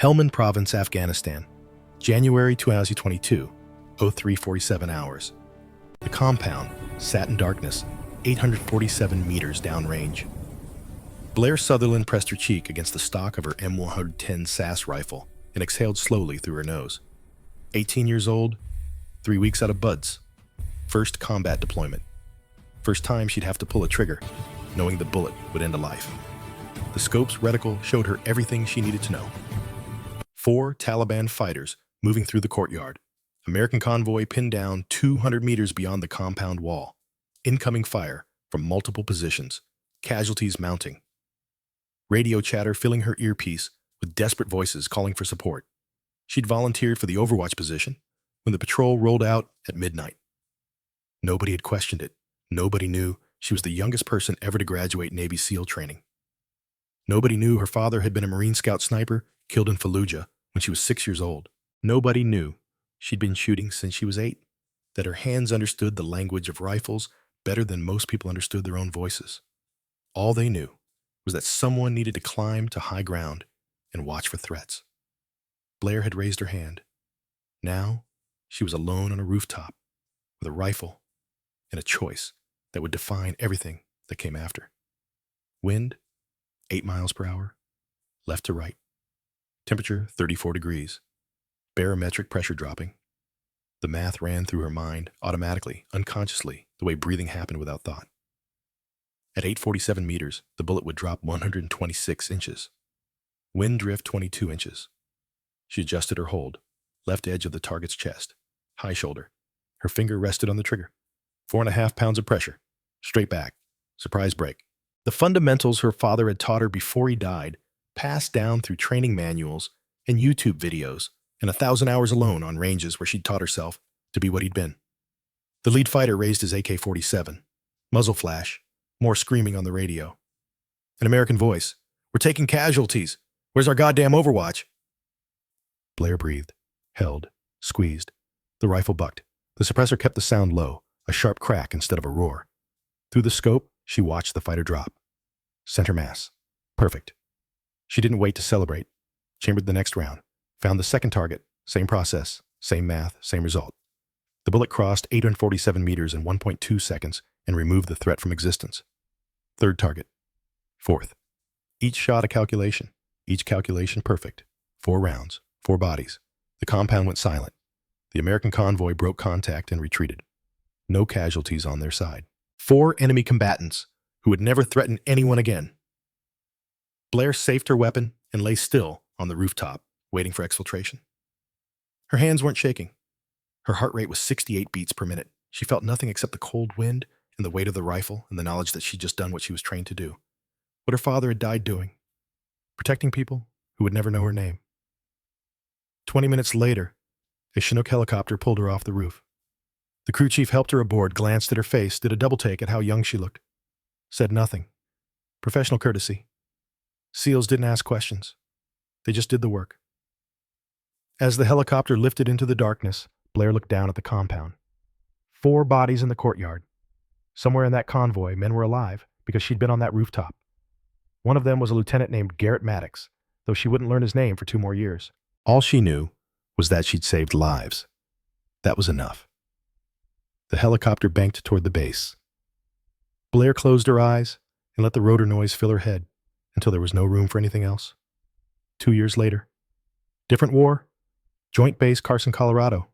Helmand Province, Afghanistan, January 2022, 03:47 hours. The compound sat in darkness, 847 meters downrange. Blair Sutherland pressed her cheek against the stock of her M110 SAS rifle and exhaled slowly through her nose. 18 years old, 3 weeks out of buds. First combat deployment. First time she'd have to pull a trigger, knowing the bullet would end a life. The scope's reticle showed her everything she needed to know. 4 Taliban fighters moving through the courtyard. American convoy pinned down 200 meters beyond the compound wall. Incoming fire from multiple positions. Casualties mounting. Radio chatter filling her earpiece with desperate voices calling for support. She'd volunteered for the Overwatch position when the patrol rolled out at midnight. Nobody had questioned it. Nobody knew she was the youngest person ever to graduate Navy SEAL training. Nobody knew her father had been a Marine Scout sniper killed in Fallujah when she was 6 years old. Nobody knew she'd been shooting since she was 8, that her hands understood the language of rifles better than most people understood their own voices. All they knew was that someone needed to climb to high ground and watch for threats. Blair had raised her hand. Now, she was alone on a rooftop with a rifle and a choice that would define everything that came after. Wind, 8 miles per hour, left to right. Temperature, 34 degrees. Barometric pressure dropping. The math ran through her mind automatically, unconsciously, the way breathing happened without thought. At 847 meters, the bullet would drop 126 inches. Wind drift 22 inches. She adjusted her hold, left edge of the target's chest, high shoulder. Her finger rested on the trigger. 4.5 pounds of pressure. Straight back. Surprise break. The fundamentals her father had taught her before he died, passed down through training manuals and YouTube videos, and 1,000 hours alone on ranges where she'd taught herself to be what he'd been. The lead fighter raised his AK-47. Muzzle flash. More screaming on the radio. An American voice. "We're taking casualties. Where's our goddamn Overwatch?" Blair breathed, held, squeezed. The rifle bucked. The suppressor kept the sound low, a sharp crack instead of a roar. Through the scope, she watched the fighter drop. Center mass. Perfect. She didn't wait to celebrate. Chambered the next round. Found the second target. Same process, same math, same result. The bullet crossed 847 meters in 1.2 seconds and removed the threat from existence. Third target. Fourth. Each shot a calculation. Each calculation perfect. 4 rounds, 4 bodies. The compound went silent. The American convoy broke contact and retreated. No casualties on their side. 4 enemy combatants who would never threaten anyone again. Blair safed her weapon and lay still on the rooftop, waiting for exfiltration. Her hands weren't shaking. Her heart rate was 68 beats per minute. She felt nothing except the cold wind and the weight of the rifle and the knowledge that she'd just done what she was trained to do. What her father had died doing. Protecting people who would never know her name. 20 minutes later, a Chinook helicopter pulled her off the roof. The crew chief helped her aboard, glanced at her face, did a double take at how young she looked. Said nothing. Professional courtesy. SEALs didn't ask questions. They just did the work. As the helicopter lifted into the darkness, Blair looked down at the compound. 4 bodies in the courtyard. Somewhere in that convoy, men were alive because she'd been on that rooftop. One of them was a lieutenant named Garrett Maddox, though she wouldn't learn his name for 2 more years. All she knew was that she'd saved lives. That was enough. The helicopter banked toward the base. Blair closed her eyes and let the rotor noise fill her head until there was no room for anything else. 2 years later. Different war. Joint Base Carson, Colorado.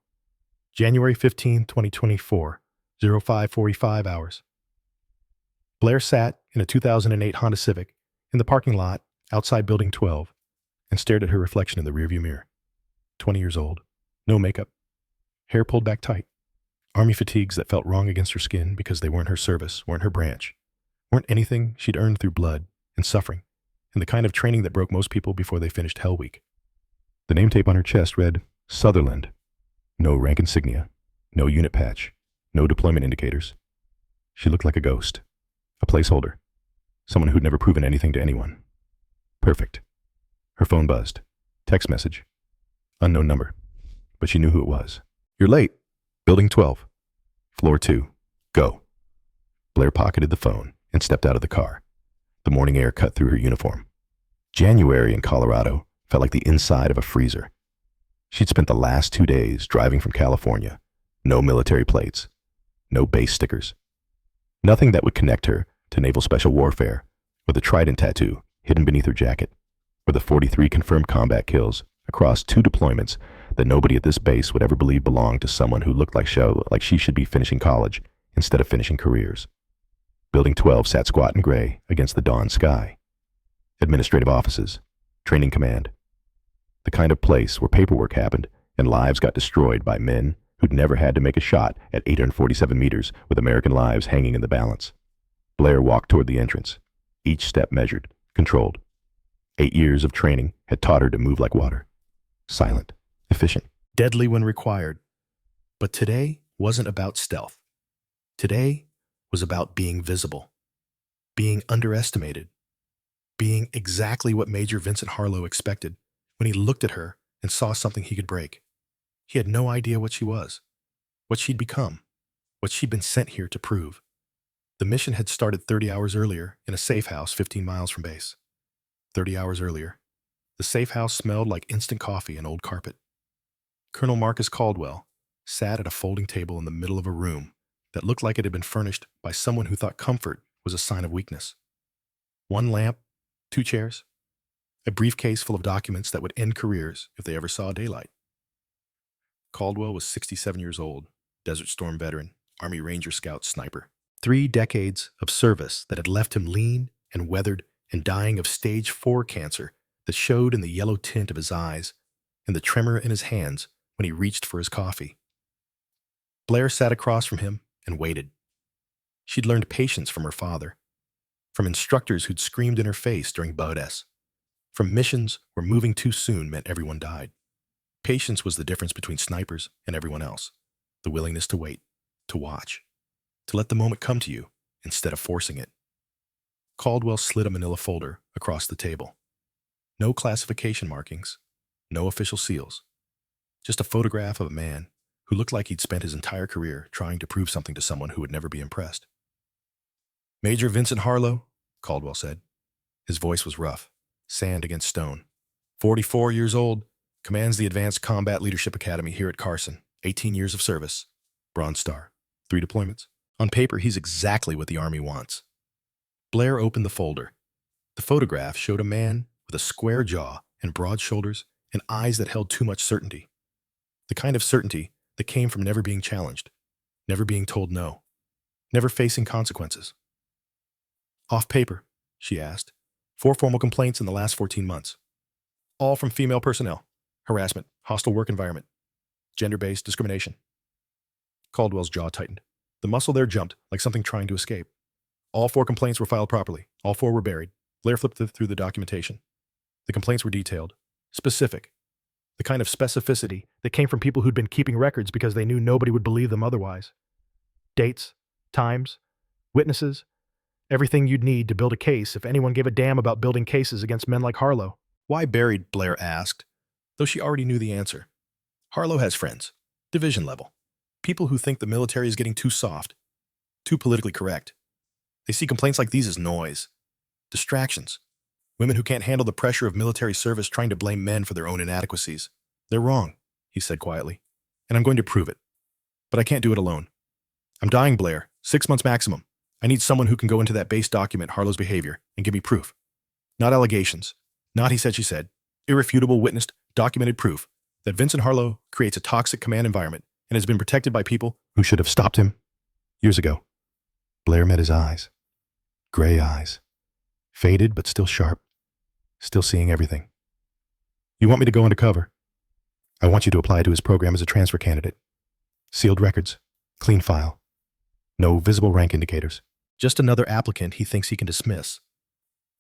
January 15, 2024, 05:45 hours. Blair sat in a 2008 Honda Civic in the parking lot outside Building 12 and stared at her reflection in the rearview mirror. 20 years old. No makeup. Hair pulled back tight. Army fatigues that felt wrong against her skin because they weren't her service, weren't her branch, weren't anything she'd earned through blood and suffering and the kind of training that broke most people before they finished Hell Week. The name tape on her chest read, Sutherland. No rank insignia, no unit patch, no deployment indicators. She looked like a ghost, a placeholder, someone who'd never proven anything to anyone. Perfect. Her phone buzzed. Text message. Unknown number, but she knew who it was. You're late. Building 12. Floor 2. Go. Blair pocketed the phone and stepped out of the car. The morning air cut through her uniform. January in Colorado felt like the inside of a freezer. She'd spent the last 2 days driving from California. No military plates, no base stickers. Nothing that would connect her to naval special warfare, or the Trident tattoo hidden beneath her jacket, or the 43 confirmed combat kills across 2 deployments that nobody at this base would ever believe belonged to someone who looked like she should be finishing college instead of finishing careers. Building 12 sat squat and gray against the dawn sky. Administrative offices, training command. The kind of place where paperwork happened and lives got destroyed by men who'd never had to make a shot at 847 meters with American lives hanging in the balance. Blair walked toward the entrance, each step measured, controlled. 8 years of training had taught her to move like water. Silent, efficient. Deadly when required. But today wasn't about stealth. Today was about being visible, being underestimated, being exactly what Major Vincent Harlow expected when he looked at her and saw something he could break. He had no idea what she was, what she'd become, what she'd been sent here to prove. The mission had started 30 hours earlier in a safe house 15 miles from base. 30 hours earlier, the safe house smelled like instant coffee and old carpet. Colonel Marcus Caldwell sat at a folding table in the middle of a room that looked like it had been furnished by someone who thought comfort was a sign of weakness. 1 lamp, 2 chairs, a briefcase full of documents that would end careers if they ever saw daylight. Caldwell was 67 years old, Desert Storm veteran, Army Ranger Scout sniper. 3 decades of service that had left him lean and weathered and dying of stage 4 cancer that showed in the yellow tint of his eyes and the tremor in his hands when he reached for his coffee. Blair sat across from him and waited. She'd learned patience from her father, from instructors who'd screamed in her face during BODES, from missions where moving too soon meant everyone died. Patience was the difference between snipers and everyone else, the willingness to wait, to watch, to let the moment come to you instead of forcing it. Caldwell slid a manila folder across the table. No classification markings, no official seals, just a photograph of a man who looked like he'd spent his entire career trying to prove something to someone who would never be impressed. Major Vincent Harlow, Caldwell said. His voice was rough, sand against stone. 44 years old, commands the Advanced Combat Leadership Academy here at Carson. 18 years of service. Bronze Star. 3 deployments. On paper, he's exactly what the Army wants. Blair opened the folder. The photograph showed a man with a square jaw and broad shoulders and eyes that held too much certainty. The kind of certainty that came from never being challenged, never being told no, never facing consequences. Off paper, she asked. 4 formal complaints in the last 14 months. All from female personnel. Harassment, hostile work environment, gender-based discrimination. Caldwell's jaw tightened. The muscle there jumped like something trying to escape. All 4 complaints were filed properly. All 4 were buried. Blair flipped through the documentation. The complaints were detailed, specific, the kind of specificity that came from people who'd been keeping records because they knew nobody would believe them otherwise. Dates, times, witnesses, everything you'd need to build a case if anyone gave a damn about building cases against men like Harlow. Why buried? Blair asked, though she already knew the answer. Harlow has friends, division level, people who think the military is getting too soft, too politically correct. They see complaints like these as noise, distractions, women who can't handle the pressure of military service trying to blame men for their own inadequacies. They're wrong, he said quietly, and I'm going to prove it. But I can't do it alone. I'm dying, Blair, 6 months maximum. I need someone who can go into that base document Harlow's behavior and give me proof. Not allegations, not he said, she said, irrefutable, witnessed, documented proof that Vincent Harlow creates a toxic command environment and has been protected by people who should have stopped him years ago. Blair met his eyes. Gray eyes. Faded but still sharp. Still seeing everything. You want me to go undercover? I want you to apply to his program as a transfer candidate. Sealed records. Clean file. No visible rank indicators. Just another applicant he thinks he can dismiss.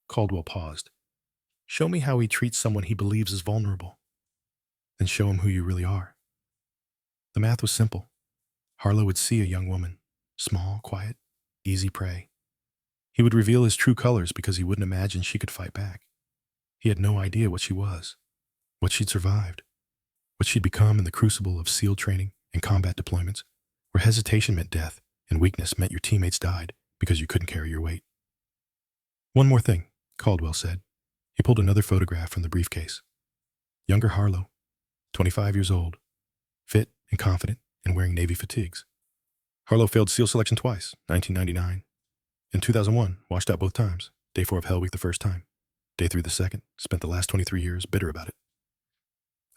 Caldwell paused. Show me how he treats someone he believes is vulnerable. Then show him who you really are. The math was simple. Harlow would see a young woman, small, quiet, easy prey. He would reveal his true colors because he wouldn't imagine she could fight back. He had no idea what she was, what she'd survived, what she'd become in the crucible of SEAL training and combat deployments, where hesitation meant death and weakness meant your teammates died because you couldn't carry your weight. One more thing, Caldwell said. He pulled another photograph from the briefcase. Younger Harlow, 25 years old, fit and confident and wearing Navy fatigues. Harlow failed SEAL selection twice, 1999. In 2001, washed out both times. Day 4 of Hell Week the first time. Day 3 the second. Spent the last 23 years bitter about it.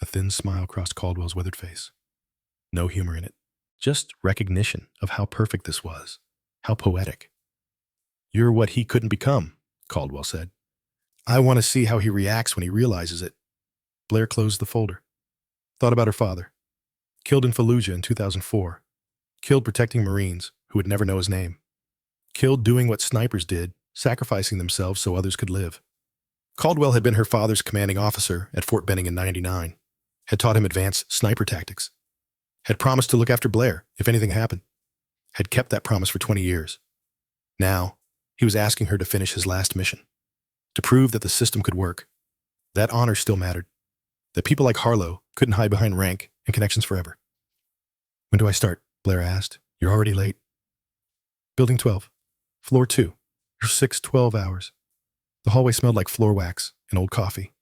A thin smile crossed Caldwell's weathered face. No humor in it. Just recognition of how perfect this was. How poetic. You're what he couldn't become, Caldwell said. I want to see how he reacts when he realizes it. Blair closed the folder. Thought about her father. Killed in Fallujah in 2004. Killed protecting Marines who would never know his name. Killed doing what snipers did, sacrificing themselves so others could live. Caldwell had been her father's commanding officer at Fort Benning in '99. Had taught him advanced sniper tactics. Had promised to look after Blair if anything happened. Had kept that promise for 20 years. Now, he was asking her to finish his last mission. To prove that the system could work. That honor still mattered. That people like Harlow couldn't hide behind rank and connections forever. When do I start? Blair asked. You're already late. Building 12. Floor 2. Your 12 hours. The hallway smelled like floor wax and old coffee.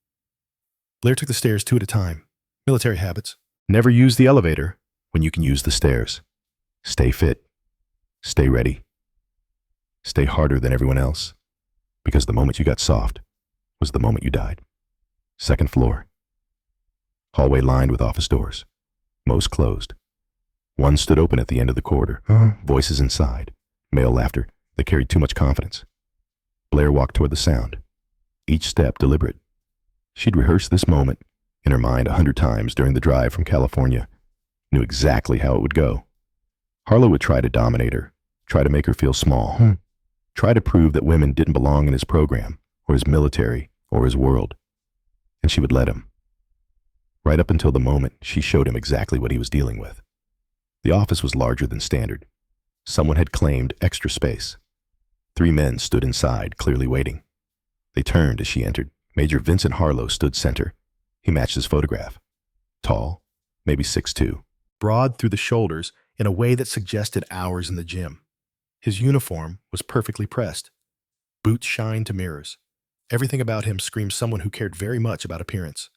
Blair took the stairs 2 at a time. Military habits. Never use the elevator when you can use the stairs. Stay fit. Stay ready. Stay harder than everyone else, because the moment you got soft was the moment you died. 2nd floor. Hallway lined with office doors. Most closed. One stood open at the end of the corridor. Voices inside. Male laughter that carried too much confidence. Blair walked toward the sound. Each step deliberate. She'd rehearsed this moment in her mind 100 times during the drive from California. Knew exactly how it would go. Harlow would try to dominate her. Try to make her feel small. Try to prove that women didn't belong in his program, or his military, or his world. And she would let him. Right up until the moment she showed him exactly what he was dealing with. The office was larger than standard. Someone had claimed extra space. 3 men stood inside, clearly waiting. They turned as she entered. Major Vincent Harlow stood center. He matched his photograph. Tall, maybe 6'2". Broad through the shoulders in a way that suggested hours in the gym. His uniform was perfectly pressed. Boots shined to mirrors. Everything about him screamed someone who cared very much about appearance,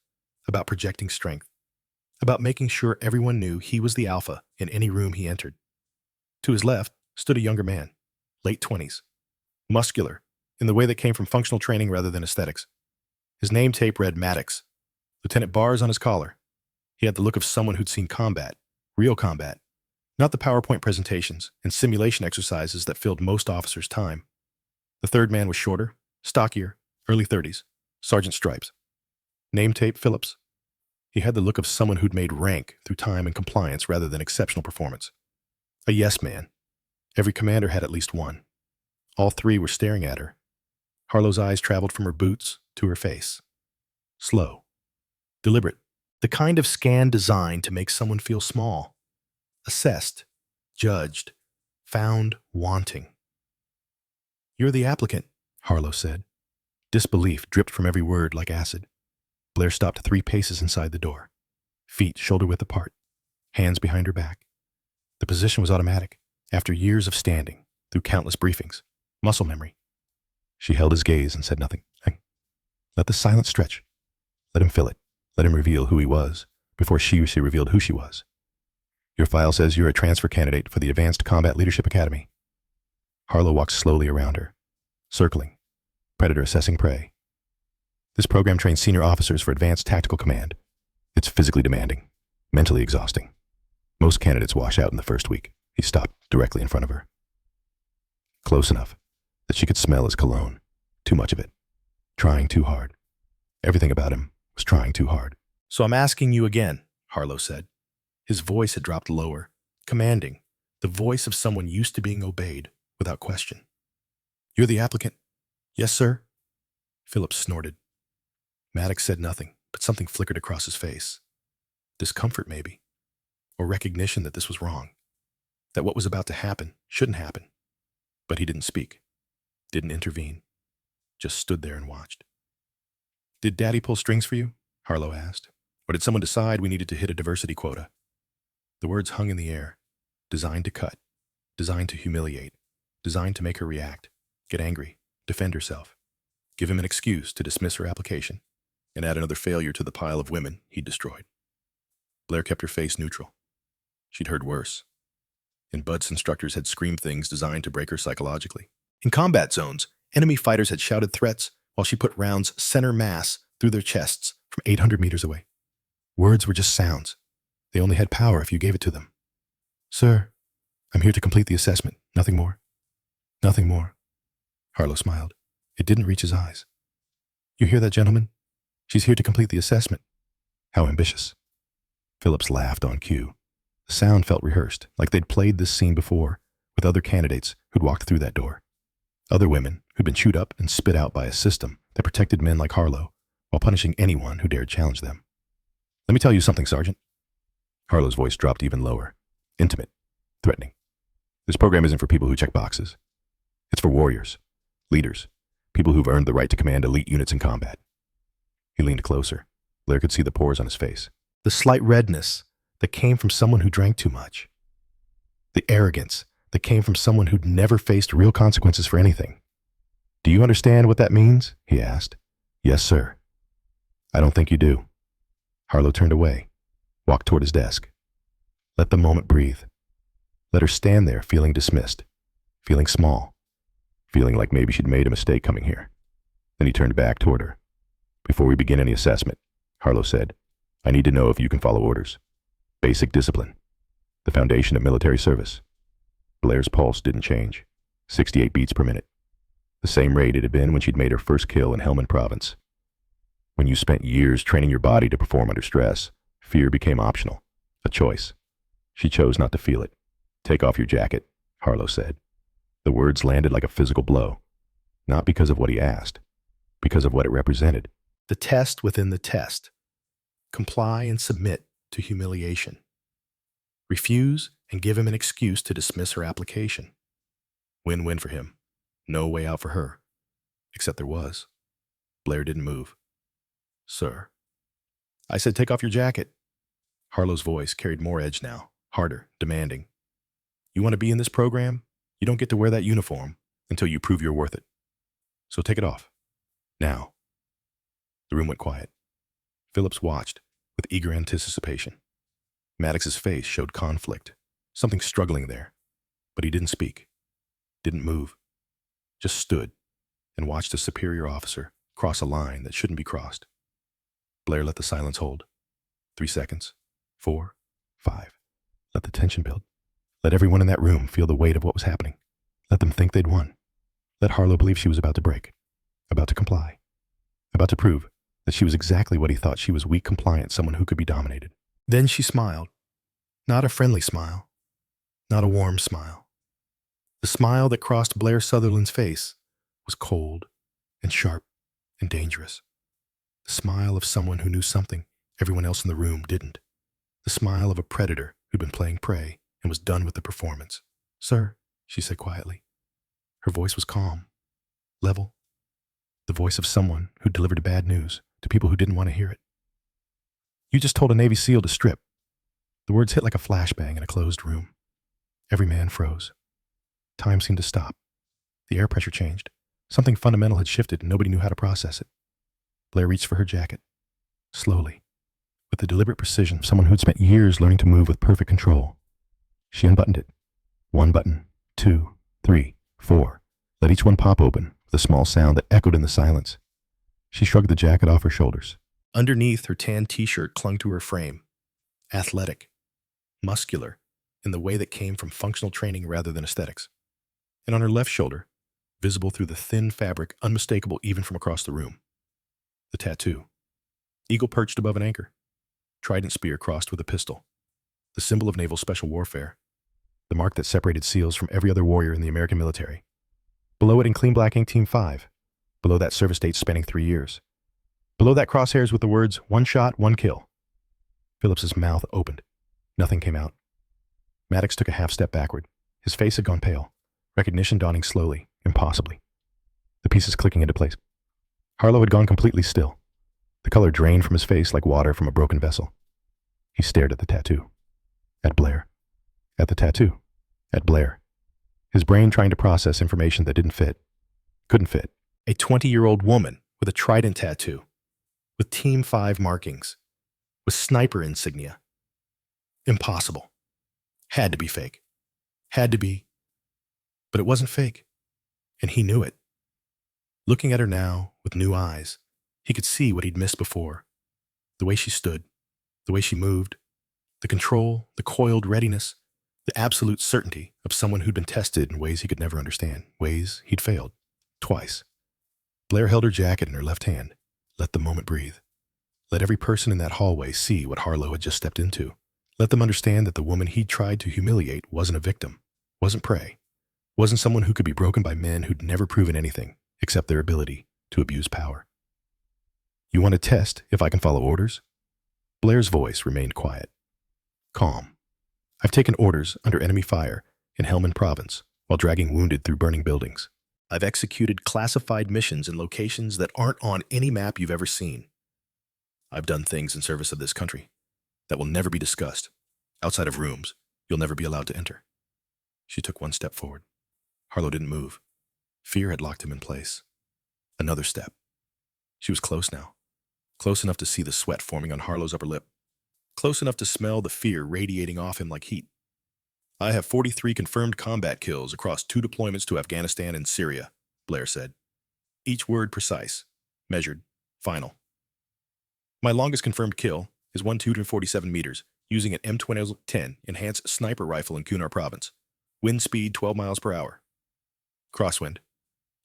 about projecting strength, about making sure everyone knew he was the alpha in any room he entered. To his left stood a younger man, late 20s, muscular, in the way that came from functional training rather than aesthetics. His name tape read Maddox, Lieutenant Bars on his collar. He had the look of someone who'd seen combat, real combat, not the PowerPoint presentations and simulation exercises that filled most officers' time. The third man was shorter, stockier, early 30s, Sergeant Stripes. Name tape Phillips. He had the look of someone who'd made rank through time and compliance rather than exceptional performance. A yes man. Every commander had at least one. All 3 were staring at her. Harlow's eyes traveled from her boots to her face. Slow. Deliberate. The kind of scan designed to make someone feel small. Assessed. Judged. Found wanting. You're the applicant, Harlow said. Disbelief dripped from every word like acid. Blair stopped 3 paces inside the door. Feet shoulder-width apart. Hands behind her back. The position was automatic, after years of standing, through countless briefings. Muscle memory. She held his gaze and said nothing. Let the silence stretch. Let him fill it. Let him reveal who he was, before she revealed who she was. Your file says you're a transfer candidate for the Advanced Combat Leadership Academy. Harlow walked slowly around her, circling, predator assessing prey. This program trains senior officers for advanced tactical command. It's physically demanding, mentally exhausting. Most candidates wash out in the first week. He stopped directly in front of her. Close enough that she could smell his cologne. Too much of it. Trying too hard. Everything about him was trying too hard. So I'm asking you again, Harlow said. His voice had dropped lower, commanding, the voice of someone used to being obeyed without question. You're the applicant. Yes, sir. Phillips snorted. Maddox said nothing, but something flickered across his face. Discomfort, maybe. Or recognition that this was wrong. That what was about to happen shouldn't happen. But he didn't speak. Didn't intervene. Just stood there and watched. Did Daddy pull strings for you? Harlow asked. Or did someone decide we needed to hit a diversity quota? The words hung in the air. Designed to cut. Designed to humiliate. Designed to make her react. Get angry. Defend herself. Give him an excuse to dismiss her application. and add another failure to the pile of women he'd destroyed. Blair kept her face neutral. She'd heard worse. And Bud's instructors had screamed things designed to break her psychologically. In combat zones, enemy fighters had shouted threats while she put rounds center mass through their chests from 800 meters away. Words were just sounds. They only had power if you gave it to them. Sir, I'm here to complete the assessment. Nothing more. Nothing more. Harlow smiled. It didn't reach his eyes. You hear that, gentlemen? She's here to complete the assessment. How ambitious. Phillips laughed on cue. The sound felt rehearsed, like they'd played this scene before with other candidates who'd walked through that door. Other women who'd been chewed up and spit out by a system that protected men like Harlow while punishing anyone who dared challenge them. Let me tell you something, Sergeant. Harlow's voice dropped even lower. Intimate. Threatening. This program isn't for people who check boxes. It's for warriors. Leaders. People who've earned the right to command elite units in combat. He leaned closer. Blair could see the pores on his face. The slight redness that came from someone who drank too much. The arrogance that came from someone who'd never faced real consequences for anything. Do you understand what that means? He asked. Yes, sir. I don't think you do. Harlow turned away, walked toward his desk. Let the moment breathe. Let her stand there feeling dismissed, feeling small, feeling like maybe she'd made a mistake coming here. Then he turned back toward her. Before we begin any assessment, Harlow said, I need to know if you can follow orders. Basic discipline. The foundation of military service. Blair's pulse didn't change. 68 beats per minute. The same rate it had been when she'd made her first kill in Helmand Province. When you spent years training your body to perform under stress, fear became optional, a choice. She chose not to feel it. Take off your jacket, Harlow said. The words landed like a physical blow, not because of what he asked, because of what it represented. The test within the test. Comply and submit to humiliation. Refuse and give him an excuse to dismiss her application. Win-win for him. No way out for her. Except there was. Blair didn't move. Sir. I said take off your jacket. Harlow's voice carried more edge now, harder, demanding. You want to be in this program? You don't get to wear that uniform until you prove you're worth it. So take it off. Now. The room went quiet. Phillips watched with eager anticipation. Maddox's face showed conflict, something struggling there. But he didn't speak, didn't move, just stood and watched a superior officer cross a line that shouldn't be crossed. Blair let the silence hold. 3 seconds. 4. 5. Let the tension build. Let everyone in that room feel the weight of what was happening. Let them think they'd won. Let Harlow believe she was about to break, about to comply, about to prove that she was exactly what he thought she was: weak, compliant, someone who could be dominated. Then she smiled. Not a friendly smile. Not a warm smile. The smile that crossed Blair Sutherland's face was cold and sharp and dangerous. The smile of someone who knew something everyone else in the room didn't. The smile of a predator who'd been playing prey and was done with the performance. Sir, she said quietly. Her voice was calm, level. The voice of someone who delivered bad news to people who didn't want to hear it. You just told a Navy SEAL to strip. The words hit like a flashbang in a closed room. Every man froze. Time seemed to stop. The air pressure changed. Something fundamental had shifted and nobody knew how to process it. Blair reached for her jacket. Slowly, with the deliberate precision of someone who'd spent years learning to move with perfect control. She unbuttoned it. 1 button, 2, 3, 4. Let each one pop open with a small sound that echoed in the silence. She shrugged the jacket off her shoulders. Underneath, her tan t-shirt clung to her frame. Athletic. Muscular, in the way that came from functional training rather than aesthetics. And on her left shoulder, visible through the thin fabric, unmistakable even from across the room. The tattoo. Eagle perched above an anchor. Trident spear crossed with a pistol. The symbol of naval special warfare. The mark that separated SEALs from every other warrior in the American military. Below it in clean black ink, Team 5. Below that service date spanning 3 years. Below that crosshairs with the words, 1 shot, 1 kill. Phillips's mouth opened. Nothing came out. Maddox took a half step backward. His face had gone pale. Recognition dawning slowly, impossibly. The pieces clicking into place. Harlow had gone completely still. The color drained from his face like water from a broken vessel. He stared at the tattoo. At Blair. At the tattoo. At Blair. His brain trying to process information that didn't fit. Couldn't fit. A 20-year-old woman with a trident tattoo. with Team 5 markings, with sniper insignia. Impossible. Had to be fake. Had to be. But it wasn't fake, and he knew it. Looking at her now with new eyes, he could see what he'd missed before. The way she stood, the way she moved, the control, the coiled readiness, the absolute certainty of someone who'd been tested in ways he could never understand, ways he'd failed. Twice. Blair held her jacket in her left hand. Let the moment breathe. Let every person in that hallway see what Harlow had just stepped into. Let them understand that the woman he'd tried to humiliate wasn't a victim, wasn't prey, wasn't someone who could be broken by men who'd never proven anything except their ability to abuse power. You want to test if I can follow orders? Blair's voice remained quiet, calm. I've taken orders under enemy fire in Helmand Province while dragging wounded through burning buildings. I've executed classified missions in locations that aren't on any map you've ever seen. I've done things in service of this country that will never be discussed, outside of rooms you'll never be allowed to enter. She took one step forward. Harlow didn't move. Fear had locked him in place. Another step. She was close now. Close enough to see the sweat forming on Harlow's upper lip. Close enough to smell the fear radiating off him like heat. I have 43 confirmed combat kills across 2 deployments to Afghanistan and Syria, Blair said. Each word precise, measured, final. My longest confirmed kill is 147 meters using an M2010 enhanced sniper rifle in Kunar Province. Wind speed 12 miles per hour. Crosswind.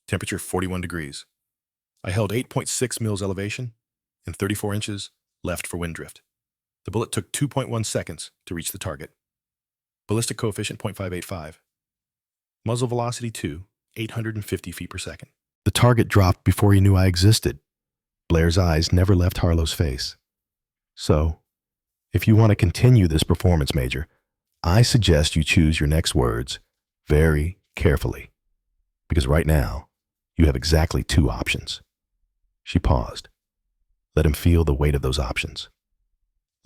Temperature 41 degrees. I held 8.6 mils elevation and 34 inches left for wind drift. The bullet took 2.1 seconds to reach the target. Ballistic coefficient 0.585. Muzzle velocity 2, 850 feet per second. The target dropped before he knew I existed. Blair's eyes never left Harlow's face. So, if you want to continue this performance, Major, I suggest you choose your next words very carefully. Because right now, you have exactly 2 options. She paused. Let him feel the weight of those options.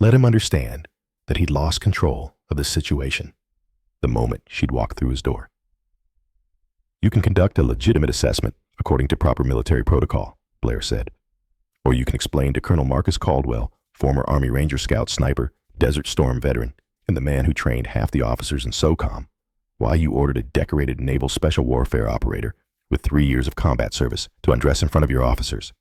Let him understand that he'd lost control of the situation the moment she'd walked through his door. You can conduct a legitimate assessment according to proper military protocol, Blair said. Or you can explain to Colonel Marcus Caldwell, former Army Ranger Scout sniper, Desert Storm veteran, and the man who trained half the officers in SOCOM, why you ordered a decorated naval special warfare operator with 3 years of combat service to undress in front of your officers.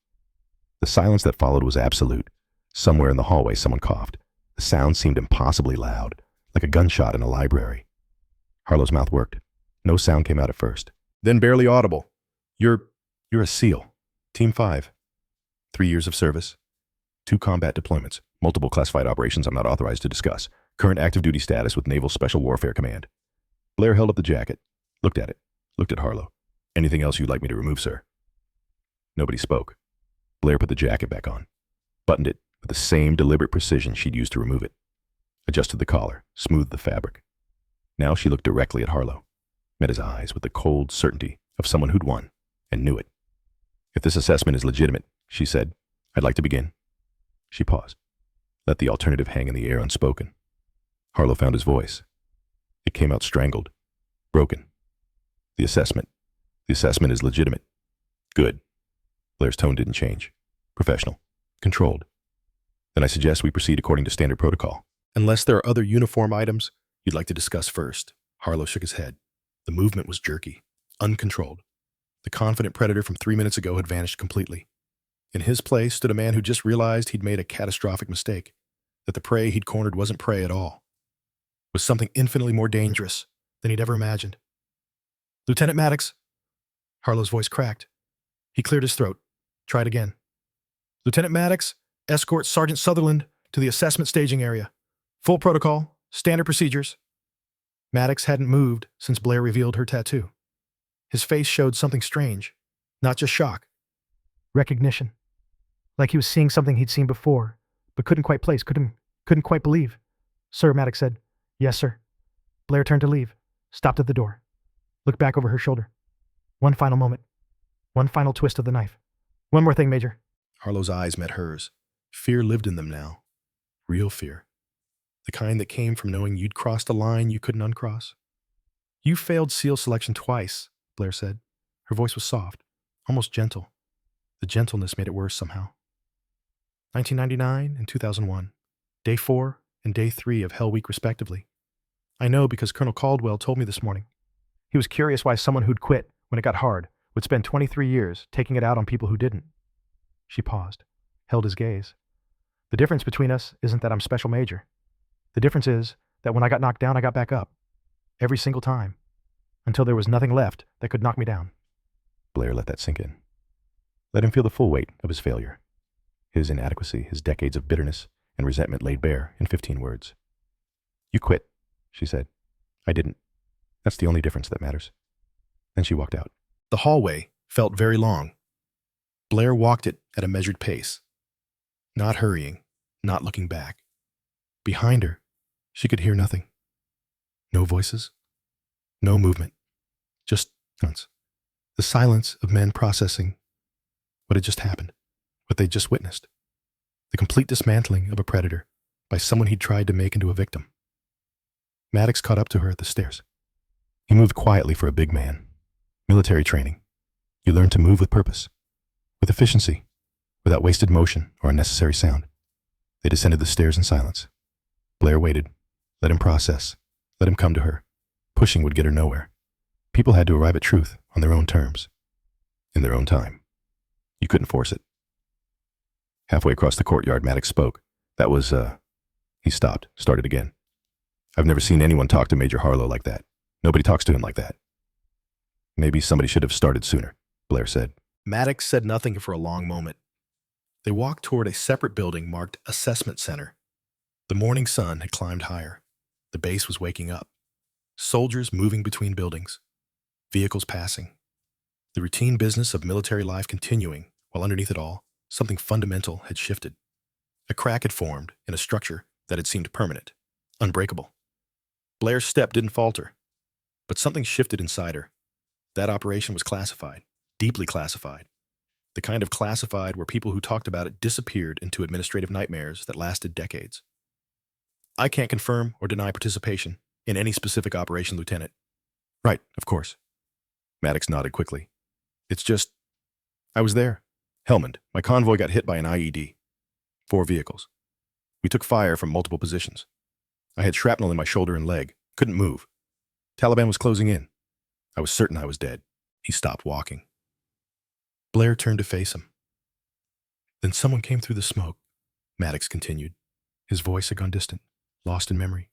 The silence that followed was absolute. Somewhere in the hallway, someone coughed. The sound seemed impossibly loud, like a gunshot in a library. Harlow's mouth worked. No sound came out at first. Then barely audible. You're a SEAL. Team 5. 3 years of service. 2 combat deployments. Multiple classified operations I'm not authorized to discuss. Current active duty status with Naval Special Warfare Command. Blair held up the jacket. Looked at it. Looked at Harlow. Anything else you'd like me to remove, sir? Nobody spoke. Blair put the jacket back on. Buttoned it with the same deliberate precision she'd used to remove it. Adjusted the collar. Smoothed the fabric. Now she looked directly at Harlow. Met his eyes with the cold certainty of someone who'd won and knew it. If this assessment is legitimate, she said, I'd like to begin. She paused. Let the alternative hang in the air unspoken. Harlow found his voice. It came out strangled, broken. The assessment is legitimate. Good. Blair's tone didn't change. Professional. Controlled. Then I suggest we proceed according to standard protocol. Unless there are other uniform items you'd like to discuss first. Harlow shook his head. The movement was jerky, uncontrolled. The confident predator from 3 minutes ago had vanished completely. In his place stood a man who just realized he'd made a catastrophic mistake, that the prey he'd cornered wasn't prey at all. It was something infinitely more dangerous than he'd ever imagined. Lieutenant Maddox. Harlow's voice cracked. He cleared his throat. Tried again. Lieutenant Maddox, escort Sergeant Sutherland to the assessment staging area. Full protocol, standard procedures. Maddox hadn't moved since Blair revealed her tattoo. His face showed something strange, not just shock. Recognition. Like he was seeing something he'd seen before, but couldn't quite place, couldn't quite believe. Sir, Maddox said. Yes, sir. Blair turned to leave, stopped at the door, looked back over her shoulder. One final moment. One final twist of the knife. One more thing, Major. Harlow's eyes met hers. Fear lived in them now. Real fear. The kind that came from knowing you'd crossed a line you couldn't uncross. You failed SEAL selection twice, Blair said. Her voice was soft, almost gentle. The gentleness made it worse somehow. 1999 and 2001, Day 4 and Day 3 of Hell Week respectively. I know because Colonel Caldwell told me this morning. He was curious why someone who'd quit when it got hard would spend 23 years taking it out on people who didn't. She paused, held his gaze. The difference between us isn't that I'm Special Major. The difference is that when I got knocked down, I got back up. Every single time. Until there was nothing left that could knock me down. Blair let that sink in. Let him feel the full weight of his failure. His inadequacy, his decades of bitterness and resentment laid bare in 15 words. You quit, she said. I didn't. That's the only difference that matters. Then she walked out. The hallway felt very long. Blair walked it at a measured pace. Not hurrying, not looking back. Behind her, she could hear nothing. No voices, no movement, just silence. The silence of men processing what had just happened, what they'd just witnessed. The complete dismantling of a predator by someone he'd tried to make into a victim. Maddox caught up to her at the stairs. He moved quietly for a big man. Military training. You learn to move with purpose, with efficiency, without wasted motion or unnecessary sound. They descended the stairs in silence. Blair waited, let him process, let him come to her. Pushing would get her nowhere. People had to arrive at truth on their own terms, in their own time. You couldn't force it. Halfway across the courtyard, Maddox spoke. That was, He stopped, started again. I've never seen anyone talk to Major Harlow like that. Nobody talks to him like that. Maybe somebody should have started sooner, Blair said. Maddox said nothing for a long moment. They walked toward a separate building marked Assessment Center. The morning sun had climbed higher. The base was waking up. Soldiers moving between buildings. Vehicles passing. The routine business of military life continuing, while underneath it all, something fundamental had shifted. A crack had formed in a structure that had seemed permanent, unbreakable. Blair's step didn't falter, but something shifted inside her. That operation was classified, deeply classified. The kind of classified where people who talked about it disappeared into administrative nightmares that lasted decades. I can't confirm or deny participation in any specific operation, Lieutenant. Right, of course. Maddox nodded quickly. It's just, I was there. Helmand, my convoy got hit by an IED. 4 vehicles. We took fire from multiple positions. I had shrapnel in my shoulder and leg, couldn't move. Taliban was closing in. I was certain I was dead. He stopped walking. Blair turned to face him. Then someone came through the smoke, Maddox continued. His voice had gone distant, lost in memory.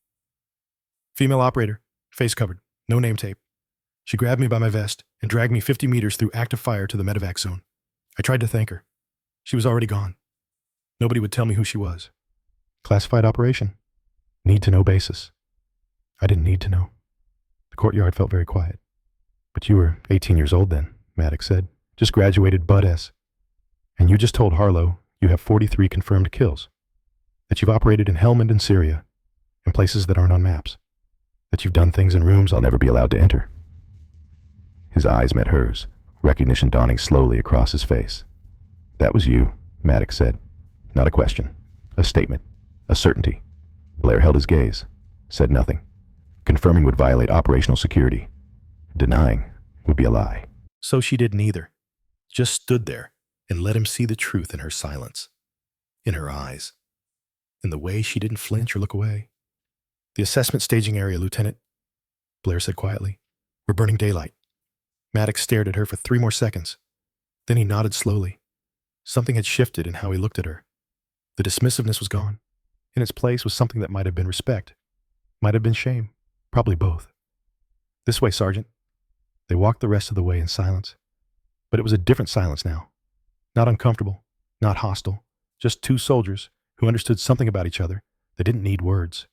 Female operator, face covered, no name tape. She grabbed me by my vest and dragged me 50 meters through active fire to the medevac zone. I tried to thank her. She was already gone. Nobody would tell me who she was. Classified operation. Need to know basis. I didn't need to know. The courtyard felt very quiet. But you were 18 years old then, Maddox said. Just graduated Bud S. And you just told Harlow you have 43 confirmed kills. That you've operated in Helmand and Syria, in places that aren't on maps. That you've done things in rooms I'll never be allowed to enter. His eyes met hers, recognition dawning slowly across his face. That was you, Maddox said. Not a question. A statement. A certainty. Blair held his gaze, said nothing. Confirming would violate operational security. Denying would be a lie. So she didn't either. Just stood there and let him see the truth in her silence. In her eyes. In the way she didn't flinch or look away. The assessment staging area, Lieutenant, Blair said quietly. We're burning daylight. Maddox stared at her for 3 more seconds. Then he nodded slowly. Something had shifted in how he looked at her. The dismissiveness was gone. In its place was something that might have been respect. Might have been shame. Probably both. This way, Sergeant. They walked the rest of the way in silence. But it was a different silence now. Not uncomfortable, not hostile. Just 2 soldiers who understood something about each other that didn't need words.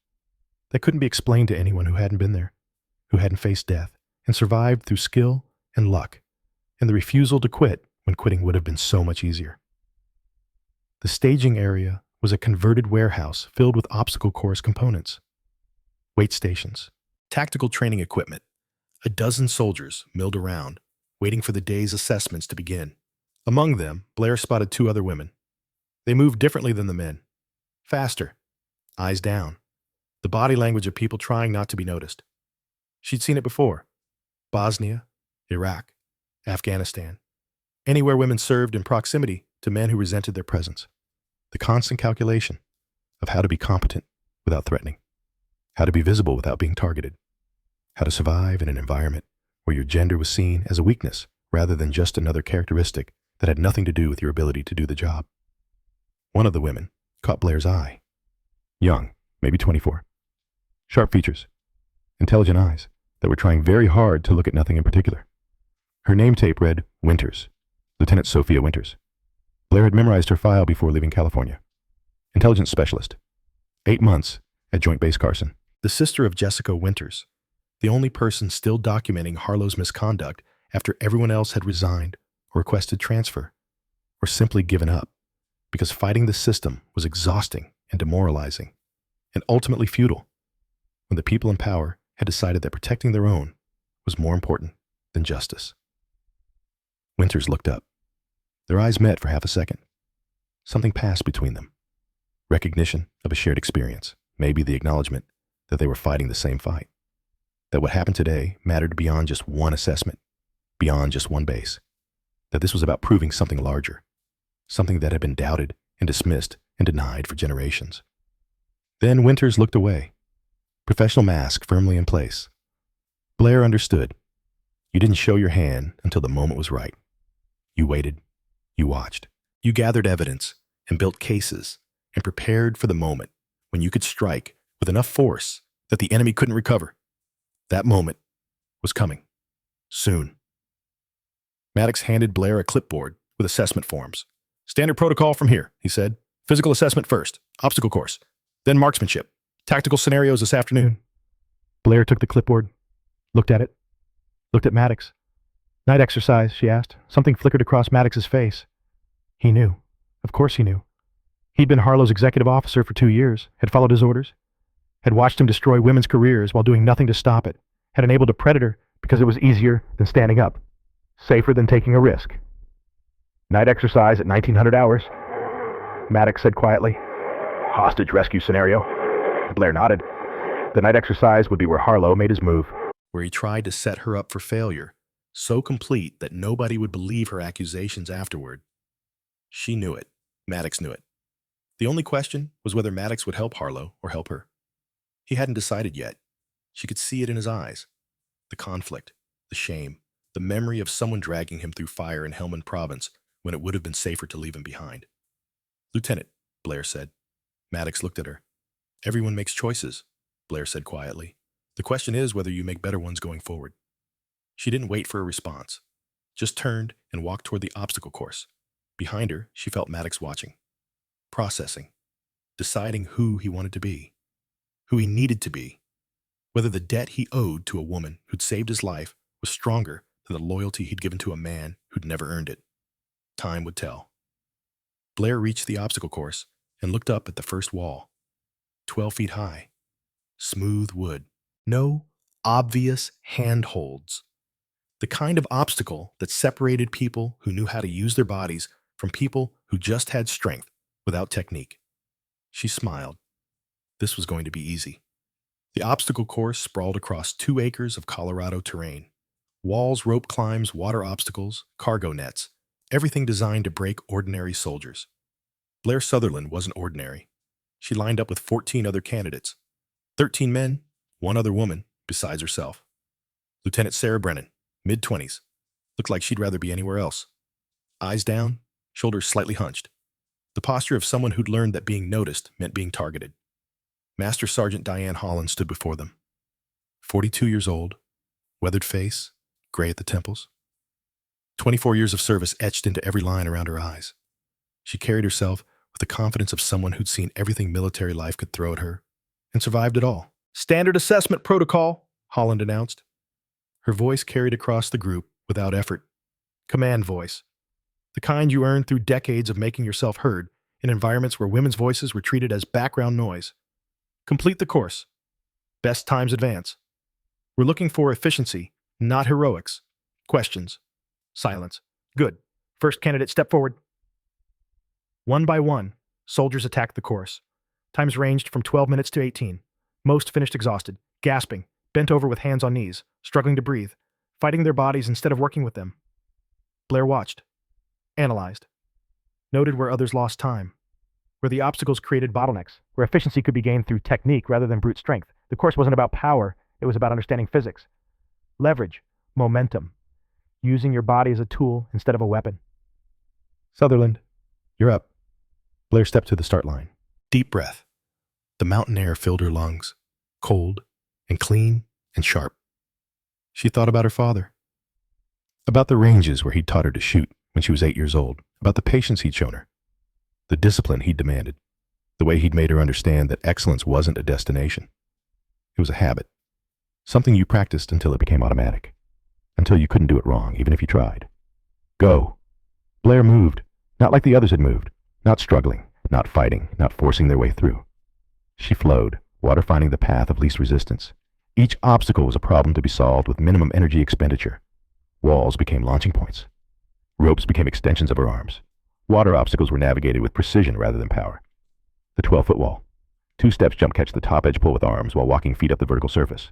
That couldn't be explained to anyone who hadn't been there, who hadn't faced death, and survived through skill and luck, and the refusal to quit when quitting would have been so much easier. The staging area was a converted warehouse filled with obstacle course components. Weight stations, tactical training equipment, a dozen soldiers milled around, waiting for the day's assessments to begin. Among them, Blair spotted 2 other women. They moved differently than the men. Faster, eyes down, the body language of people trying not to be noticed. She'd seen it before. Bosnia, Iraq, Afghanistan, anywhere women served in proximity to men who resented their presence. The constant calculation of how to be competent without threatening, how to be visible without being targeted, how to survive in an environment where your gender was seen as a weakness rather than just another characteristic that had nothing to do with your ability to do the job. One of the women caught Blair's eye. Young, maybe 24. Sharp features, intelligent eyes that were trying very hard to look at nothing in particular. Her name tape read Winters, Lieutenant Sophia Winters. Blair had memorized her file before leaving California. Intelligence specialist. 8 months at Joint Base Carson. The sister of Jessica Winters, the only person still documenting Harlow's misconduct after everyone else had resigned or requested transfer, or simply given up, because fighting the system was exhausting and demoralizing, and ultimately futile, when the people in power had decided that protecting their own was more important than justice. Winters looked up. Their eyes met for half a second. Something passed between them. Recognition of a shared experience, maybe the acknowledgement that they were fighting the same fight. That what happened today mattered beyond just one assessment, beyond just one base. That this was about proving something larger, something that had been doubted and dismissed and denied for generations. Then Winters looked away, professional mask firmly in place. Blair understood. You didn't show your hand until the moment was right. You waited. You watched. You gathered evidence and built cases and prepared for the moment when you could strike with enough force that the enemy couldn't recover. That moment was coming. Soon. Maddox handed Blair a clipboard with assessment forms. Standard protocol from here, he said. Physical assessment first, obstacle course, then marksmanship. Tactical scenarios this afternoon. Blair took the clipboard, looked at it, looked at Maddox. Night exercise, she asked. Something flickered across Maddox's face. He knew. Of course he knew. He'd been Harlow's executive officer for 2 years, had followed his orders, had watched him destroy women's careers while doing nothing to stop it, had enabled a predator because it was easier than standing up, safer than taking a risk. Night exercise at 1900 hours, Maddox said quietly. Hostage rescue scenario. Blair nodded. The night exercise would be where Harlow made his move. Where he tried to set her up for failure, so complete that nobody would believe her accusations afterward. She knew it. Maddox knew it. The only question was whether Maddox would help Harlow or help her. He hadn't decided yet. She could see it in his eyes. The conflict, the shame, the memory of someone dragging him through fire in Helmand Province when it would have been safer to leave him behind. Lieutenant, Blair said. Maddox looked at her. Everyone makes choices, Blair said quietly. The question is whether you make better ones going forward. She didn't wait for a response, just turned and walked toward the obstacle course. Behind her, she felt Maddox watching, processing, deciding who he wanted to be, who he needed to be, whether the debt he owed to a woman who'd saved his life was stronger than the loyalty he'd given to a man who'd never earned it. Time would tell. Blair reached the obstacle course and looked up at the first wall, 12 feet high, smooth wood, no obvious handholds. The kind of obstacle that separated people who knew how to use their bodies from people who just had strength without technique. She smiled. This was going to be easy. The obstacle course sprawled across 2 acres of Colorado terrain. Walls, rope climbs, water obstacles, cargo nets, everything designed to break ordinary soldiers. Blair Sutherland wasn't ordinary. She lined up with 14 other candidates. 13 men, 1 other woman, besides herself. Lieutenant Sarah Brennan, mid-20s. Looked like she'd rather be anywhere else. Eyes down, shoulders slightly hunched. The posture of someone who'd learned that being noticed meant being targeted. Master Sergeant Diane Holland stood before them. 42 years old, weathered face, gray at the temples. 24 years of service etched into every line around her eyes. She carried herself with the confidence of someone who'd seen everything military life could throw at her and survived it all. Standard assessment protocol, Holland announced. Her voice carried across the group without effort. Command voice. The kind you earned through decades of making yourself heard in environments where women's voices were treated as background noise. Complete the course. Best times advance. We're looking for efficiency, not heroics. Questions. Silence. Good. First candidate, step forward. One by one, soldiers attacked the course. Times ranged from 12 minutes to 18. Most finished exhausted, gasping, bent over with hands on knees, struggling to breathe, fighting their bodies instead of working with them. Blair watched, analyzed, noted where others lost time, where the obstacles created bottlenecks, where efficiency could be gained through technique rather than brute strength. The course wasn't about power, it was about understanding physics. Leverage, momentum, using your body as a tool instead of a weapon. Sutherland, you're up. Blair stepped to the start line. Deep breath. The mountain air filled her lungs, cold and clean and sharp. She thought about her father, about the ranges where he'd taught her to shoot when she was 8 years old, about the patience he'd shown her, the discipline he'd demanded, the way he'd made her understand that excellence wasn't a destination. It was a habit, something you practiced until it became automatic, until you couldn't do it wrong, even if you tried. Go. Blair moved, not like the others had moved, not struggling, not fighting, not forcing their way through. She flowed, water finding the path of least resistance. Each obstacle was a problem to be solved with minimum energy expenditure. Walls became launching points. Ropes became extensions of her arms. Water obstacles were navigated with precision rather than power. The 12-foot wall. 2 steps jump catch the top edge pull with arms while walking feet up the vertical surface.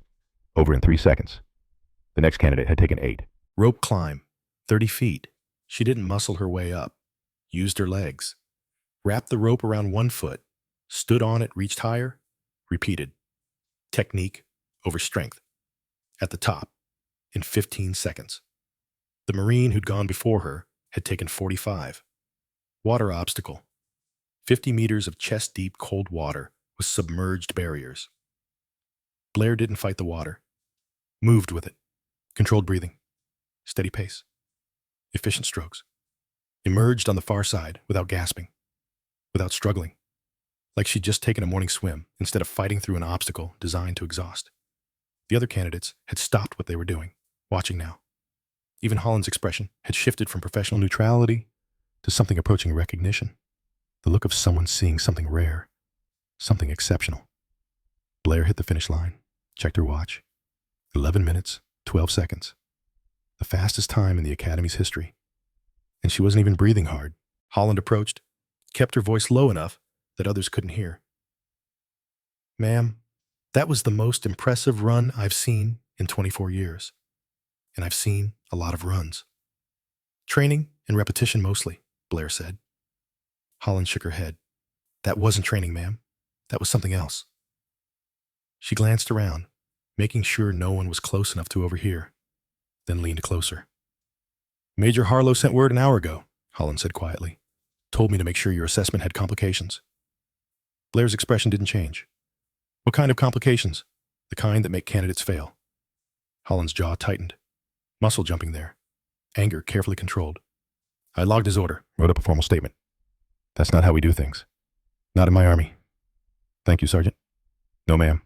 Over in 3 seconds. The next candidate had taken 8. Rope climb. 30 feet. She didn't muscle her way up. Used her legs. Wrapped the rope around 1 foot. Stood on it, reached higher. Repeated. Technique over strength. At the top. In 15 seconds. The Marine who'd gone before her had taken 45. Water obstacle. 50 meters of chest-deep cold water with submerged barriers. Blair didn't fight the water. Moved with it. Controlled breathing. Steady pace. Efficient strokes. Emerged on the far side without gasping. Without struggling. Like she'd just taken a morning swim instead of fighting through an obstacle designed to exhaust. The other candidates had stopped what they were doing, watching now. Even Holland's expression had shifted from professional neutrality to something approaching recognition. The look of someone seeing something rare, something exceptional. Blair hit the finish line, checked her watch. 11 minutes, 12 seconds. The fastest time in the Academy's history. And she wasn't even breathing hard. Holland approached, kept her voice low enough that others couldn't hear. Ma'am, that was the most impressive run I've seen in 24 years. And I've seen a lot of runs. Training and repetition mostly, Blair said. Holland shook her head. That wasn't training, ma'am. That was something else. She glanced around, making sure no one was close enough to overhear, then leaned closer. Major Harlow sent word an hour ago, Holland said quietly. Told me to make sure your assessment had complications. Blair's expression didn't change. What kind of complications? The kind that make candidates fail. Holland's jaw tightened. Muscle jumping there. Anger carefully controlled. I logged his order, wrote up a formal statement. That's not how we do things. Not in my army. Thank you, Sergeant. No, ma'am.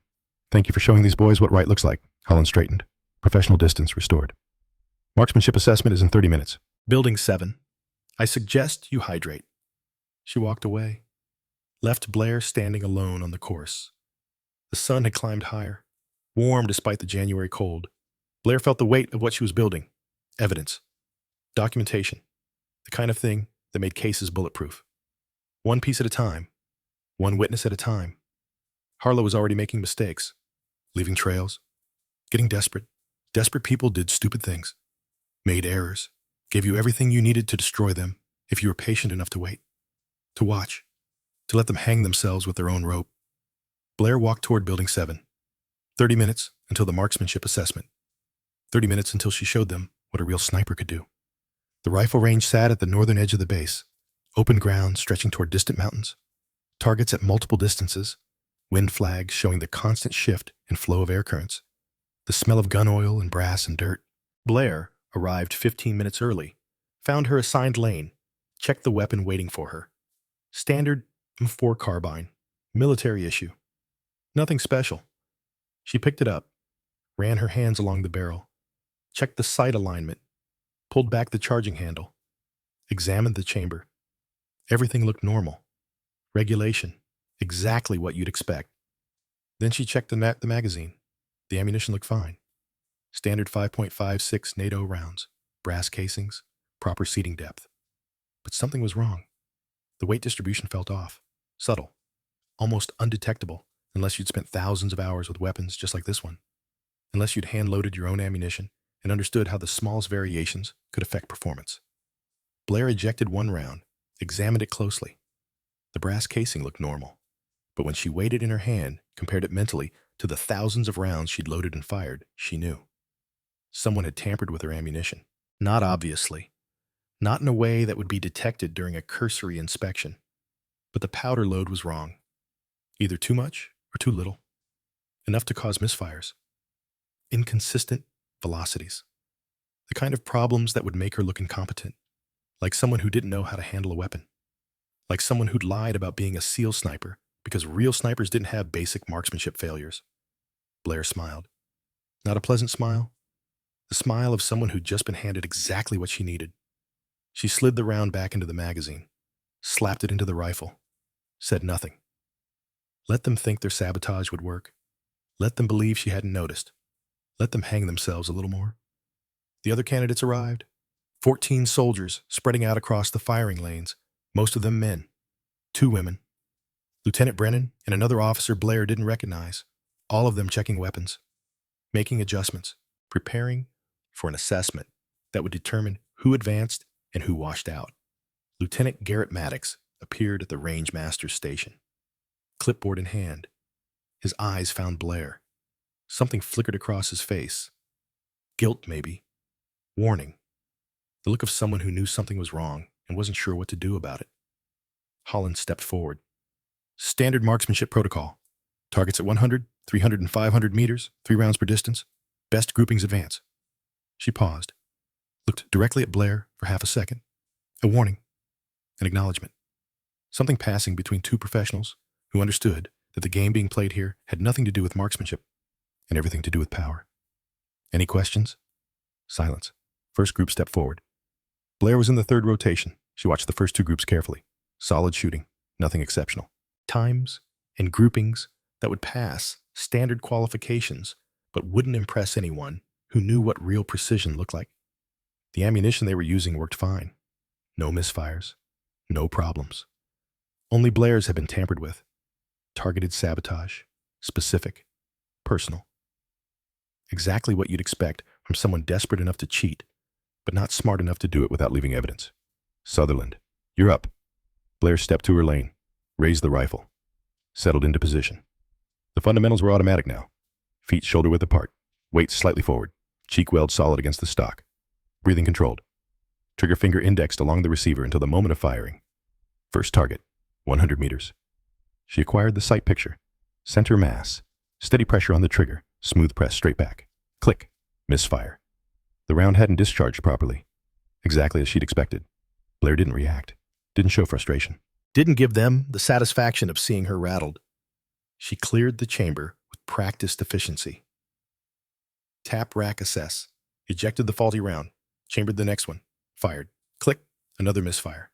Thank you for showing these boys what right looks like. Holland straightened. Professional distance restored. Marksmanship assessment is in 30 minutes. Building 7. I suggest you hydrate. She walked away. Left Blair standing alone on the course. The sun had climbed higher. Warm despite the January cold. Blair felt the weight of what she was building. Evidence. Documentation. The kind of thing that made cases bulletproof. One piece at a time. One witness at a time. Harlow was already making mistakes. Leaving trails. Getting desperate. Desperate people did stupid things. Made errors. Gave you everything you needed to destroy them if you were patient enough to wait. To watch. To let them hang themselves with their own rope. Blair walked toward Building 7. 30 minutes until the marksmanship assessment. 30 minutes until she showed them what a real sniper could do. The rifle range sat at the northern edge of the base. Open ground stretching toward distant mountains. Targets at multiple distances. Wind flags showing the constant shift and flow of air currents. The smell of gun oil and brass and dirt. Blair arrived 15 minutes early. Found her assigned lane. Checked the weapon waiting for her. Standard M4 carbine. Military issue. Nothing special. She picked it up. Ran her hands along the barrel. Checked the sight alignment. Pulled back the charging handle. Examined the chamber. Everything looked normal. Regulation. Exactly what you'd expect. Then she checked the magazine. The ammunition looked fine. Standard 5.56 NATO rounds. Brass casings. Proper seating depth. But something was wrong. The weight distribution felt off. Subtle. Almost undetectable unless you'd spent thousands of hours with weapons just like this one. Unless you'd hand-loaded your own ammunition and understood how the smallest variations could affect performance. Blair ejected one round, examined it closely. The brass casing looked normal, but when she weighed it in her hand, compared it mentally to the thousands of rounds she'd loaded and fired, she knew. Someone had tampered with her ammunition. Not obviously. Not in a way that would be detected during a cursory inspection. But the powder load was wrong. Either too much or too little. Enough to cause misfires. Inconsistent velocities. The kind of problems that would make her look incompetent. Like someone who didn't know how to handle a weapon. Like someone who'd lied about being a SEAL sniper because real snipers didn't have basic marksmanship failures. Blair smiled. Not a pleasant smile. The smile of someone who'd just been handed exactly what she needed. She slid the round back into the magazine, slapped it into the rifle, said nothing. Let them think their sabotage would work. Let them believe she hadn't noticed. Let them hang themselves a little more. The other candidates arrived. 14 soldiers spreading out across the firing lanes, most of them men. 2 women. Lieutenant Brennan and another officer Blair didn't recognize, all of them checking weapons, making adjustments, preparing for an assessment that would determine who advanced and who washed out. Lieutenant Garrett Maddox appeared at the range master's station. Clipboard in hand, his eyes found Blair. Something flickered across his face. Guilt, maybe. Warning. The look of someone who knew something was wrong and wasn't sure what to do about it. Holland stepped forward. Standard marksmanship protocol. Targets at 100, 300, and 500 meters, 3 rounds per distance. Best groupings advance. She paused, looked directly at Blair for half a second. A warning. An acknowledgement. Something passing between 2 professionals who understood that the game being played here had nothing to do with marksmanship and everything to do with power. Any questions? Silence. First group stepped forward. Blair was in the 3rd rotation. She watched the first 2 groups carefully. Solid shooting, nothing exceptional. Times and groupings that would pass standard qualifications but wouldn't impress anyone who knew what real precision looked like. The ammunition they were using worked fine. No misfires. No problems. Only Blair's had been tampered with. Targeted sabotage. Specific. Personal. Exactly what you'd expect from someone desperate enough to cheat, but not smart enough to do it without leaving evidence. Sutherland, you're up. Blair stepped to her lane, raised the rifle, settled into position. The fundamentals were automatic now. Feet shoulder-width apart, weight slightly forward, cheek weld solid against the stock. Breathing controlled. Trigger finger indexed along the receiver until the moment of firing. First target, 100 meters. She acquired the sight picture. Center mass. Steady pressure on the trigger. Smooth press straight back. Click. Misfire. The round hadn't discharged properly. Exactly as she'd expected. Blair didn't react. Didn't show frustration. Didn't give them the satisfaction of seeing her rattled. She cleared the chamber with practiced efficiency. Tap, rack, assess. Ejected the faulty round. Chambered the next one. Fired. Click. Another misfire.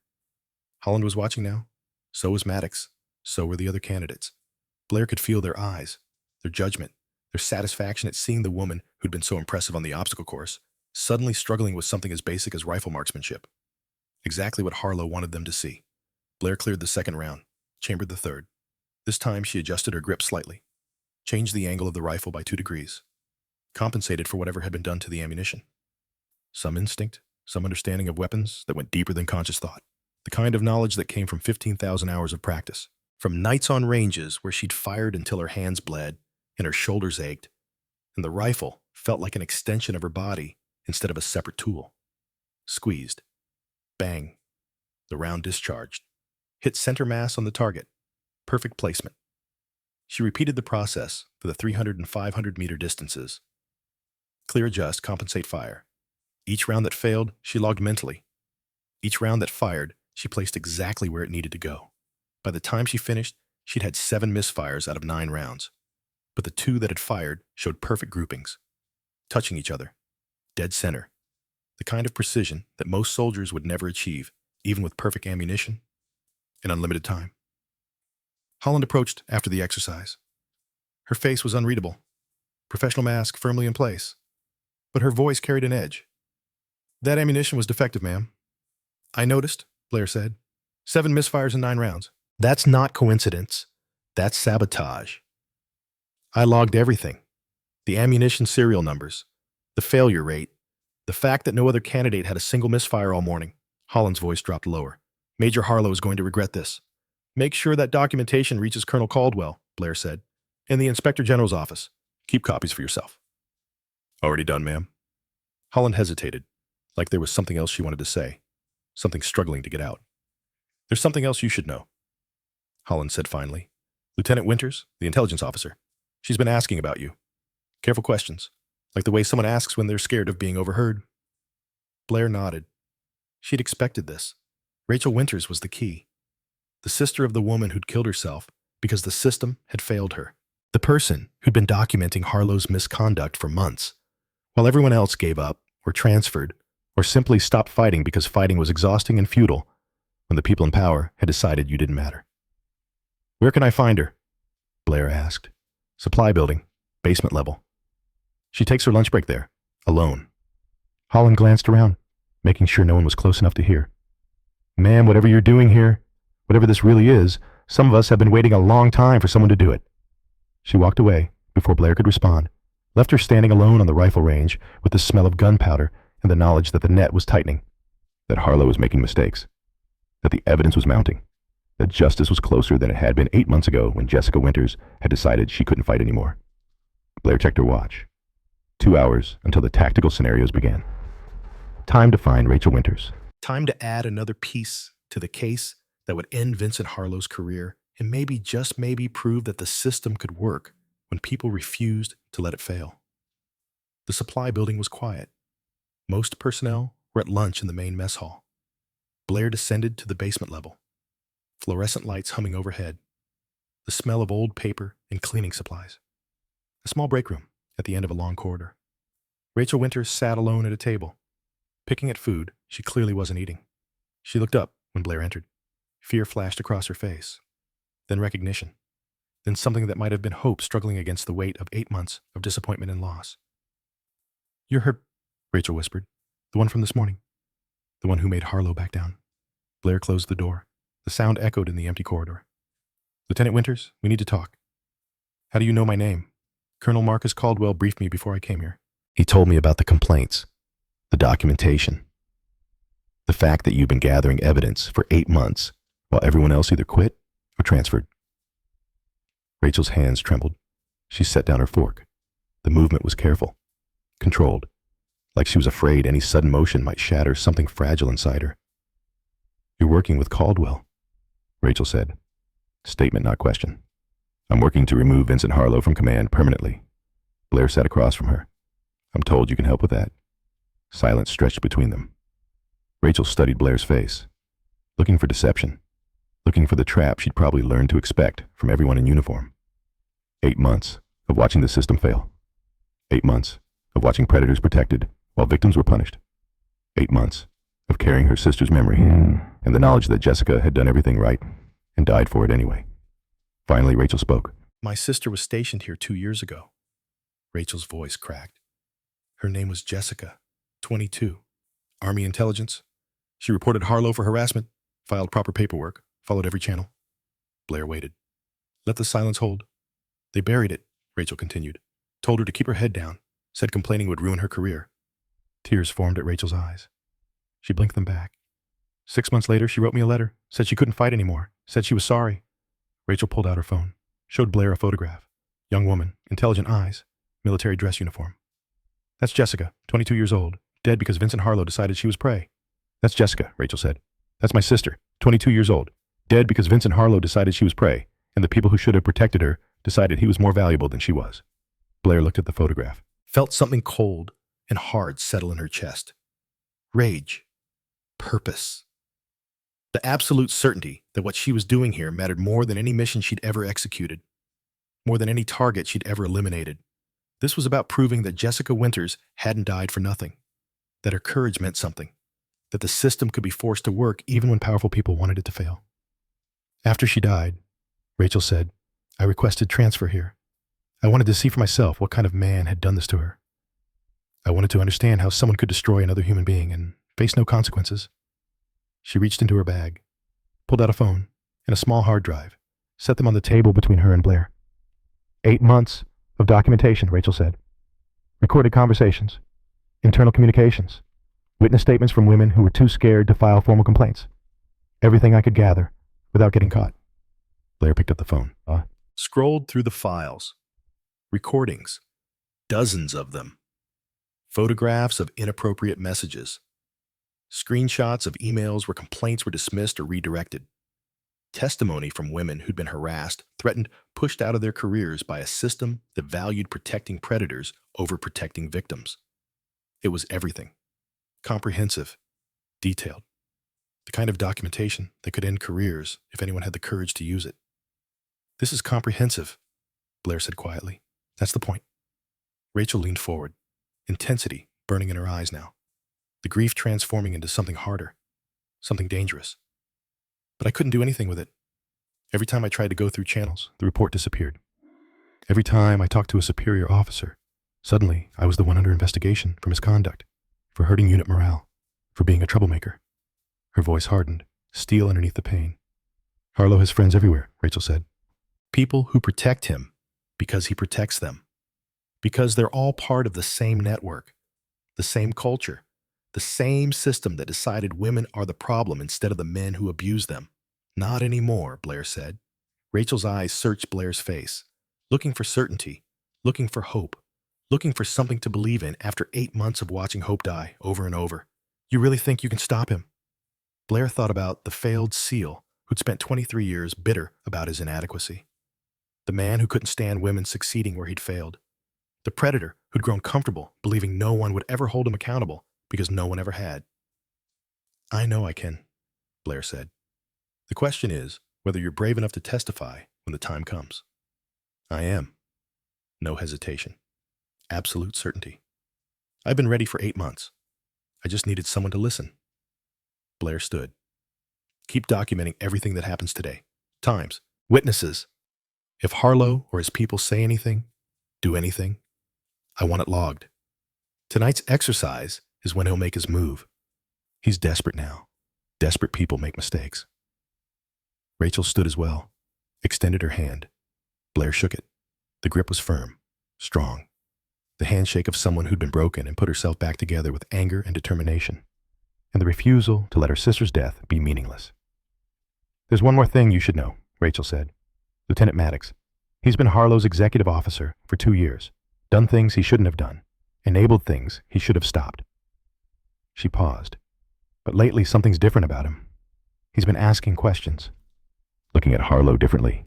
Holland was watching now. So was Maddox. So were the other candidates. Blair could feel their eyes, their judgment, their satisfaction at seeing the woman who'd been so impressive on the obstacle course, suddenly struggling with something as basic as rifle marksmanship. Exactly what Harlow wanted them to see. Blair cleared the 2nd round, chambered the 3rd. This time she adjusted her grip slightly, changed the angle of the rifle by 2 degrees, compensated for whatever had been done to the ammunition. Some instinct, some understanding of weapons that went deeper than conscious thought. The kind of knowledge that came from 15,000 hours of practice. From nights on ranges where she'd fired until her hands bled and her shoulders ached, and the rifle felt like an extension of her body instead of a separate tool. Squeezed. Bang. The round discharged. Hit center mass on the target. Perfect placement. She repeated the process for the 300 and 500 meter distances. Clear, adjust, compensate, fire. Each round that failed, she logged mentally. Each round that fired, she placed exactly where it needed to go. By the time she finished, she'd had 7 misfires out of 9 rounds. But the 2 that had fired showed perfect groupings, touching each other, dead center. The kind of precision that most soldiers would never achieve, even with perfect ammunition and unlimited time. Holland approached after the exercise. Her face was unreadable, professional mask firmly in place, but her voice carried an edge. That ammunition was defective, ma'am. I noticed, Blair said. 7 misfires in 9 rounds. That's not coincidence. That's sabotage. I logged everything. The ammunition serial numbers, the failure rate, the fact that no other candidate had a single misfire all morning. Holland's voice dropped lower. Major Harlow is going to regret this. Make sure that documentation reaches Colonel Caldwell, Blair said, in the Inspector General's office. Keep copies for yourself. Already done, ma'am. Holland hesitated, like there was something else she wanted to say, something struggling to get out. There's something else you should know, Holland said finally. Lieutenant Winters, the intelligence officer. She's been asking about you. Careful questions, like the way someone asks when they're scared of being overheard. Blair nodded. She'd expected this. Rachel Winters was the key. The sister of the woman who'd killed herself because the system had failed her. The person who'd been documenting Harlow's misconduct for months, while everyone else gave up or transferred or simply stopped fighting because fighting was exhausting and futile when the people in power had decided you didn't matter. Where can I find her? Blair asked. Supply building, basement level. She takes her lunch break there, alone. Holland glanced around, making sure no one was close enough to hear. Ma'am, whatever you're doing here, whatever this really is, some of us have been waiting a long time for someone to do it. She walked away before Blair could respond, left her standing alone on the rifle range with the smell of gunpowder and the knowledge that the net was tightening, that Harlow was making mistakes, that the evidence was mounting, that justice was closer than it had been 8 months ago when Jessica Winters had decided she couldn't fight anymore. Blair checked her watch. 2 hours until the tactical scenarios began. Time to find Rachel Winters. Time to add another piece to the case that would end Vincent Harlow's career and maybe, just maybe, prove that the system could work when people refused to let it fail. The supply building was quiet. Most personnel were at lunch in the main mess hall. Blair descended to the basement level. Fluorescent lights humming overhead. The smell of old paper and cleaning supplies. A small break room at the end of a long corridor. Rachel Winters sat alone at a table, picking at food she clearly wasn't eating. She looked up when Blair entered. Fear flashed across her face, then recognition, then something that might have been hope struggling against the weight of 8 months of disappointment and loss. You're her, Rachel whispered. The one from this morning. The one who made Harlow back down. Blair closed the door. The sound echoed in the empty corridor. Lieutenant Winters, we need to talk. How do you know my name? Colonel Marcus Caldwell briefed me before I came here. He told me about the complaints, the documentation, the fact that you've been gathering evidence for 8 months while everyone else either quit or transferred. Rachel's hands trembled. She set down her fork. The movement was careful, controlled, like she was afraid any sudden motion might shatter something fragile inside her. You're working with Caldwell, Rachel said. Statement, not question. I'm working to remove Vincent Harlow from command permanently. Blair sat across from her. I'm told you can help with that. Silence stretched between them. Rachel studied Blair's face, looking for deception, looking for the trap she'd probably learned to expect from everyone in uniform. 8 months of watching the system fail. 8 months of watching predators protected while victims were punished. 8 months of carrying her sister's memory and the knowledge that Jessica had done everything right and died for it anyway. Finally, Rachel spoke. My sister was stationed here 2 years ago. Rachel's voice cracked. Her name was Jessica, 22. Army intelligence. She reported Harlow for harassment, filed proper paperwork, followed every channel. Blair waited. Let the silence hold. They buried it, Rachel continued. Told her to keep her head down. Said complaining would ruin her career. Tears formed at Rachel's eyes. She blinked them back. 6 months later, she wrote me a letter. Said she couldn't fight anymore. Said she was sorry. Rachel pulled out her phone. Showed Blair a photograph. Young woman, intelligent eyes, military dress uniform. That's Jessica, 22 years old, dead because Vincent Harlow decided she was prey. That's Jessica, Rachel said. That's my sister, 22 years old, dead because Vincent Harlow decided she was prey, and the people who should have protected her decided he was more valuable than she was. Blair looked at the photograph, felt something cold and hard settle in her chest. Rage. Purpose. The absolute certainty that what she was doing here mattered more than any mission she'd ever executed, more than any target she'd ever eliminated. This was about proving that Jessica Winters hadn't died for nothing, that her courage meant something, that the system could be forced to work even when powerful people wanted it to fail. After she died, Rachel said, I requested transfer here. I wanted to see for myself what kind of man had done this to her. I wanted to understand how someone could destroy another human being and face no consequences. She reached into her bag, pulled out a phone and a small hard drive, set them on the table between her and Blair. 8 months of documentation, Rachel said. Recorded conversations, internal communications, witness statements from women who were too scared to file formal complaints. Everything I could gather without getting caught. Blair picked up the phone. Scrolled through the files. Recordings. Dozens of them. Photographs of inappropriate messages. Screenshots of emails where complaints were dismissed or redirected. Testimony from women who'd been harassed, threatened, pushed out of their careers by a system that valued protecting predators over protecting victims. It was everything. Comprehensive. Detailed. The kind of documentation that could end careers if anyone had the courage to use it. "This is comprehensive," Blair said quietly. "That's the point." Rachel leaned forward, intensity burning in her eyes now, the grief transforming into something harder, something dangerous. "But I couldn't do anything with it. Every time I tried to go through channels, the report disappeared. Every time I talked to a superior officer, suddenly I was the one under investigation for misconduct, for hurting unit morale, for being a troublemaker." Her voice hardened, steel underneath the pain. "Harlow has friends everywhere," Rachel said. "People who protect him because he protects them. Because they're all part of the same network, the same culture, the same system that decided women are the problem instead of the men who abuse them." "Not anymore," Blair said. Rachel's eyes searched Blair's face, looking for certainty, looking for hope, looking for something to believe in after 8 months of watching hope die over and over. "You really think you can stop him?" Blair thought about the failed SEAL who'd spent 23 years bitter about his inadequacy. The man who couldn't stand women succeeding where he'd failed. The predator who'd grown comfortable believing no one would ever hold him accountable because no one ever had. "I know I can," Blair said. "The question is whether you're brave enough to testify when the time comes." "I am." No hesitation. Absolute certainty. "I've been ready for 8 months. I just needed someone to listen." Blair stood. "Keep documenting everything that happens today. Times. Witnesses. If Harlow or his people say anything, do anything, I want it logged. Tonight's exercise is when he'll make his move. He's desperate now. Desperate people make mistakes." Rachel stood as well, extended her hand. Blair shook it. The grip was firm, strong. The handshake of someone who'd been broken and put herself back together with anger and determination, and the refusal to let her sister's death be meaningless. "There's one more thing you should know," Rachel said. "Lieutenant Maddox. He's been Harlow's executive officer for 2 years, done things he shouldn't have done, enabled things he should have stopped." She paused. "But lately something's different about him. He's been asking questions." Looking at Harlow differently,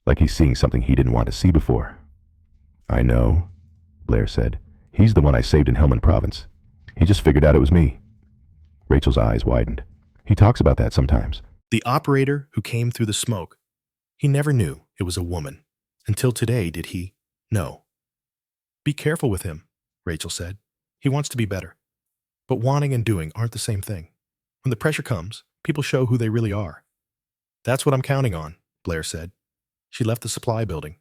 like he's seeing something he didn't want to see before. "I know," Blair said. "He's the one I saved in Helmand Province. He just figured out it was me." Rachel's eyes widened. "He talks about that sometimes." The operator who came through the smoke. He never knew it was a woman. Until today did he know. "Be careful with him," Rachel said. "He wants to be better. But wanting and doing aren't the same thing. When the pressure comes, people show who they really are." "That's what I'm counting on," Blair said. She left the supply building.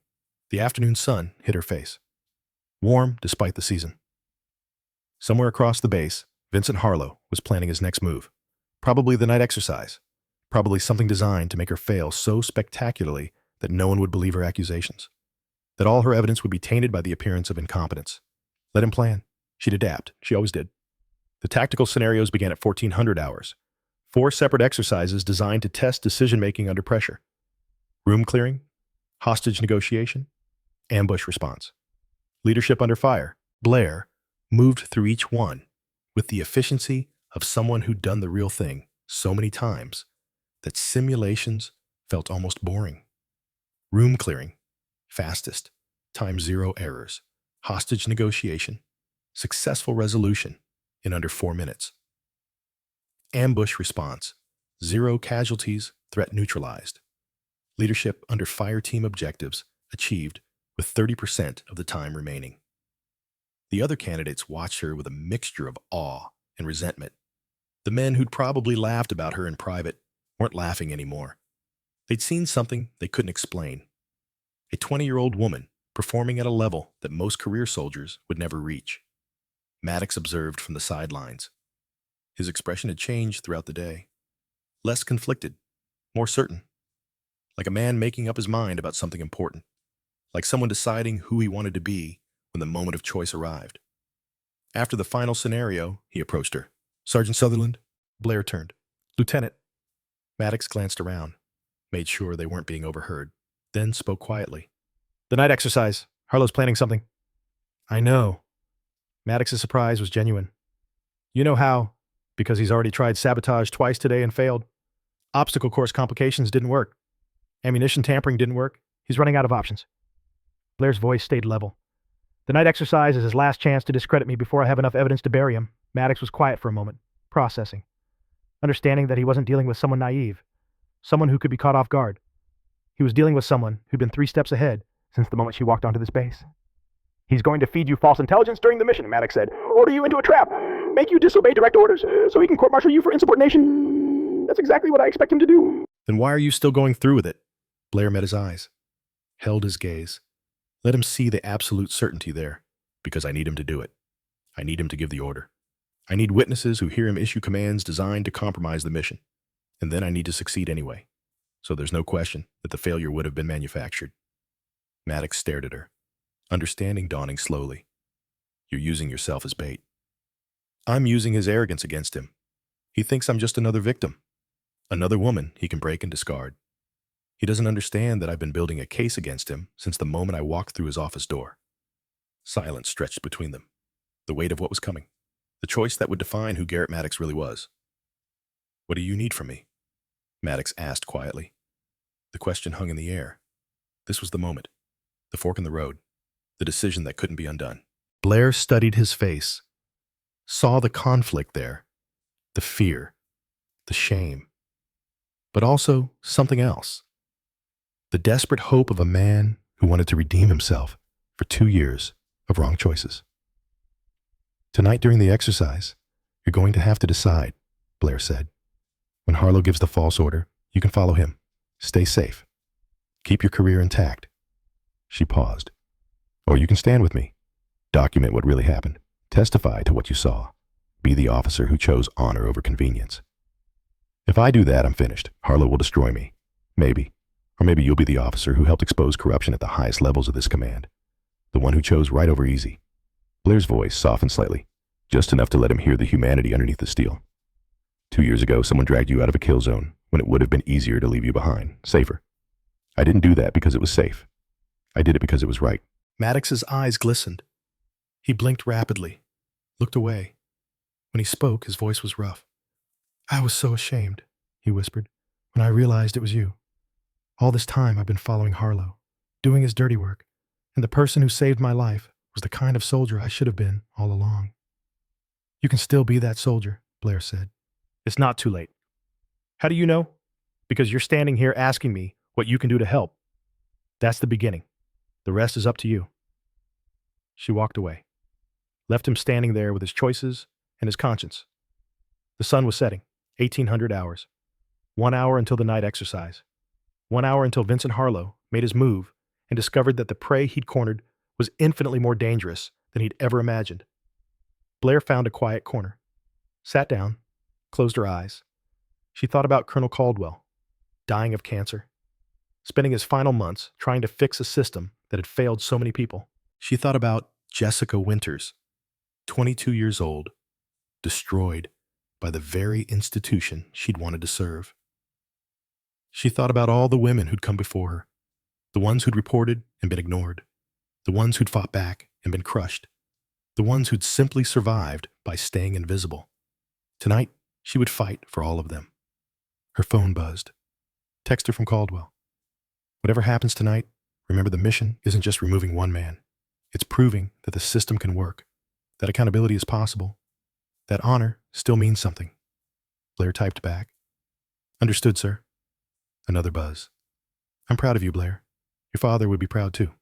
The afternoon sun hit her face. Warm despite the season. Somewhere across the base, Vincent Harlow was planning his next move. Probably the night exercise. Probably something designed to make her fail so spectacularly that no one would believe her accusations. That all her evidence would be tainted by the appearance of incompetence. Let him plan. She'd adapt. She always did. The tactical scenarios began at 1400 hours. 4 separate exercises designed to test decision-making under pressure. Room clearing, hostage negotiation, ambush response. Leadership under fire. Blair moved through each one with the efficiency of someone who'd done the real thing so many times that simulations felt almost boring. Room clearing, fastest, time 0 errors. Hostage negotiation, successful resolution in under 4 minutes. Ambush response, 0 casualties, threat neutralized. Leadership under fire team objectives achieved with 30% of the time remaining. The other candidates watched her with a mixture of awe and resentment. The men who'd probably laughed about her in private weren't laughing anymore. They'd seen something they couldn't explain. A 20-year-old woman performing at a level that most career soldiers would never reach. Maddox observed from the sidelines. His expression had changed throughout the day. Less conflicted, more certain. Like a man making up his mind about something important. Like someone deciding who he wanted to be when the moment of choice arrived. After the final scenario, he approached her. "Sergeant Sutherland?" Blair turned. "Lieutenant." Maddox glanced around. made sure they weren't being overheard, then spoke quietly. The night exercise. Harlow's planning something. I know. Maddox's surprise was genuine. You know how? Because he's already tried sabotage twice today and failed. Obstacle course complications didn't work. Ammunition tampering didn't work. He's running out of options. Blair's voice stayed level. The night exercise is his last chance to discredit me before I have enough evidence to bury him. Maddox was quiet for a moment, processing. Understanding that he wasn't dealing with someone naive. Someone who could be caught off guard. He was dealing with someone who'd been 3 steps ahead since the moment she walked onto this base. He's going to feed you false intelligence during the mission, Maddox said. Order you into a trap. Make you disobey direct orders so he can court-martial you for insubordination. That's exactly what I expect him to do. Then why are you still going through with it? Blair met his eyes, held his gaze. Let him see the absolute certainty there, because I need him to do it. I need him to give the order. I need witnesses who hear him issue commands designed to compromise the mission. And then I need to succeed anyway. So there's no question that the failure would have been manufactured. Maddox stared at her, understanding dawning slowly. You're using yourself as bait. I'm using his arrogance against him. He thinks I'm just another victim. Another woman he can break and discard. He doesn't understand that I've been building a case against him since the moment I walked through his office door. Silence stretched between them. The weight of what was coming. The choice that would define who Garrett Maddox really was. What do you need from me? Maddox asked quietly. The question hung in the air. This was the moment. The fork in the road. The decision that couldn't be undone. Blair studied his face. Saw the conflict there. The fear. The shame. But also something else. The desperate hope of a man who wanted to redeem himself for 2 years of wrong choices. Tonight during the exercise, you're going to have to decide, Blair said. When Harlow gives the false order, you can follow him. Stay safe. Keep your career intact. She paused. Or you can stand with me. Document what really happened. Testify to what you saw. Be the officer who chose honor over convenience. If I do that, I'm finished. Harlow will destroy me. Maybe. Or maybe you'll be the officer who helped expose corruption at the highest levels of this command. The one who chose right over easy. Blair's voice softened slightly, just enough to let him hear the humanity underneath the steel. 2 years ago, someone dragged you out of a kill zone when it would have been easier to leave you behind, safer. I didn't do that because it was safe. I did it because it was right. Maddox's eyes glistened. He blinked rapidly, looked away. When he spoke, his voice was rough. I was so ashamed, he whispered, when I realized it was you. All this time I've been following Harlow, doing his dirty work, and the person who saved my life was the kind of soldier I should have been all along. You can still be that soldier, Blair said. It's not too late. How do you know? Because you're standing here asking me what you can do to help. That's the beginning. The rest is up to you. She walked away, left him standing there with his choices and his conscience. The sun was setting, 1800 hours. 1 hour until the night exercise. 1 hour until Vincent Harlow made his move and discovered that the prey he'd cornered was infinitely more dangerous than he'd ever imagined. Blair found a quiet corner, sat down, closed her eyes. She thought about Colonel Caldwell, dying of cancer, spending his final months trying to fix a system that had failed so many people. She thought about Jessica Winters, 22 years old, destroyed by the very institution she'd wanted to serve. She thought about all the women who'd come before her, the ones who'd reported and been ignored, the ones who'd fought back and been crushed, the ones who'd simply survived by staying invisible. Tonight, she would fight for all of them. Her phone buzzed. Text her from Caldwell. Whatever happens tonight, remember the mission isn't just removing one man. It's proving that the system can work, that accountability is possible, that honor still means something. Blair typed back. Understood, sir. Another buzz. I'm proud of you, Blair. Your father would be proud too.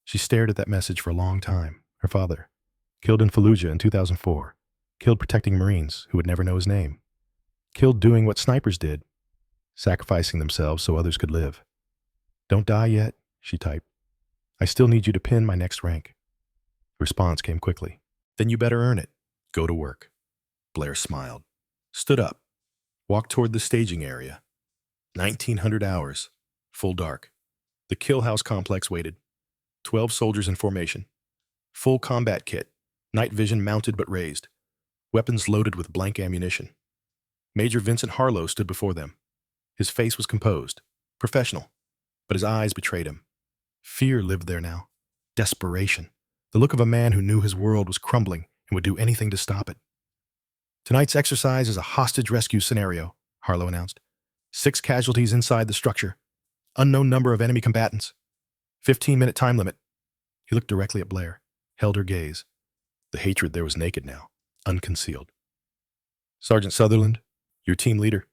She stared at that message for a long time. Her father, killed in Fallujah in 2004, killed protecting Marines who would never know his name, killed doing what snipers did, sacrificing themselves so others could live. Don't die yet, she typed. I still need you to pin my next rank. The response came quickly. Then you better earn it. Go to work. Blair smiled, stood up, walked toward the staging area. 1900 hours, full dark. The kill house complex waited. 12 soldiers in formation. Full combat kit, night vision mounted but raised. Weapons loaded with blank ammunition. Major Vincent Harlow stood before them. His face was composed, professional. But his eyes betrayed him. Fear lived there now. Desperation. The look of a man who knew his world was crumbling and would do anything to stop it. Tonight's exercise is a hostage rescue scenario, Harlow announced. 6 casualties inside the structure. Unknown number of enemy combatants. 15-minute time limit. He looked directly at Blair, held her gaze. The hatred there was naked now, unconcealed. Sergeant Sutherland, your team leader.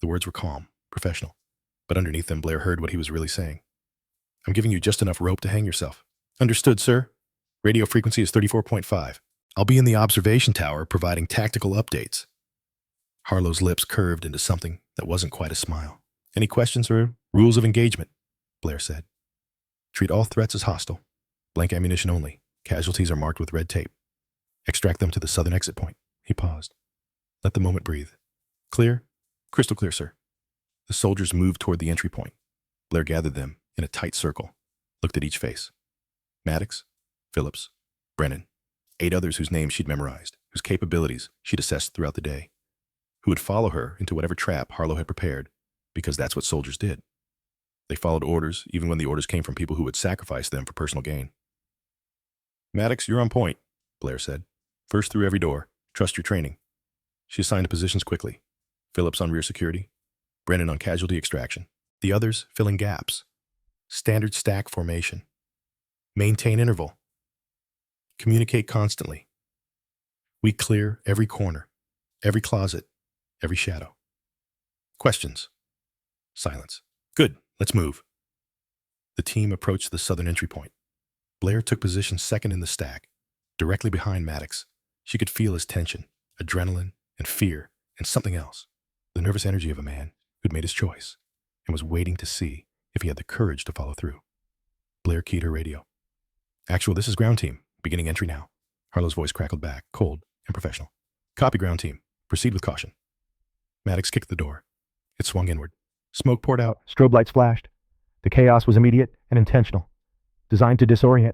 The words were calm, professional, but underneath them Blair heard what he was really saying. I'm giving you just enough rope to hang yourself. Understood, sir. Radio frequency is 34.5. I'll be in the observation tower providing tactical updates. Harlow's lips curved into something that wasn't quite a smile. Any questions or rules of engagement? Blair said. Treat all threats as hostile. Blank ammunition only. Casualties are marked with red tape. Extract them to the southern exit point. He paused. Let the moment breathe. Clear? Crystal clear, sir. The soldiers moved toward the entry point. Blair gathered them in a tight circle, looked at each face. Maddox, Phillips, Brennan, 8 others whose names she'd memorized, whose capabilities she'd assessed throughout the day, who would follow her into whatever trap Harlow had prepared, because that's what soldiers did. They followed orders, even when the orders came from people who would sacrifice them for personal gain. Maddox, you're on point, Blair said. First through every door. Trust your training. She assigned positions quickly. Phillips on rear security, Brennan on casualty extraction, the others filling gaps. Standard stack formation. Maintain interval. Communicate constantly. We clear every corner, every closet, every shadow. Questions? Silence. Good, let's move. The team approached the southern entry point. Blair took position second in the stack, directly behind Maddox. She could feel his tension, adrenaline, and fear, and something else. The nervous energy of a man who'd made his choice and was waiting to see if he had the courage to follow through. Blair keyed her radio. Actual, this is ground team. Beginning entry now. Harlow's voice crackled back, cold and professional. Copy, ground team. Proceed with caution. Maddox kicked the door. It swung inward. Smoke poured out. Strobe lights flashed. The chaos was immediate and intentional, designed to disorient,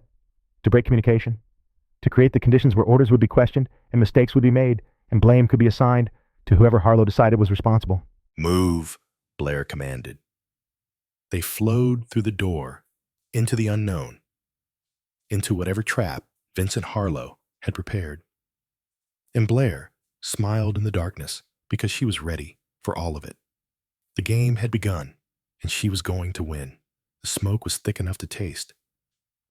to break communication, to create the conditions where orders would be questioned and mistakes would be made and blame could be assigned to whoever Harlow decided was responsible. Move, Blair commanded. They flowed through the door, into the unknown, into whatever trap Vincent Harlow had prepared. And Blair smiled in the darkness because she was ready for all of it. The game had begun, and she was going to win. The smoke was thick enough to taste.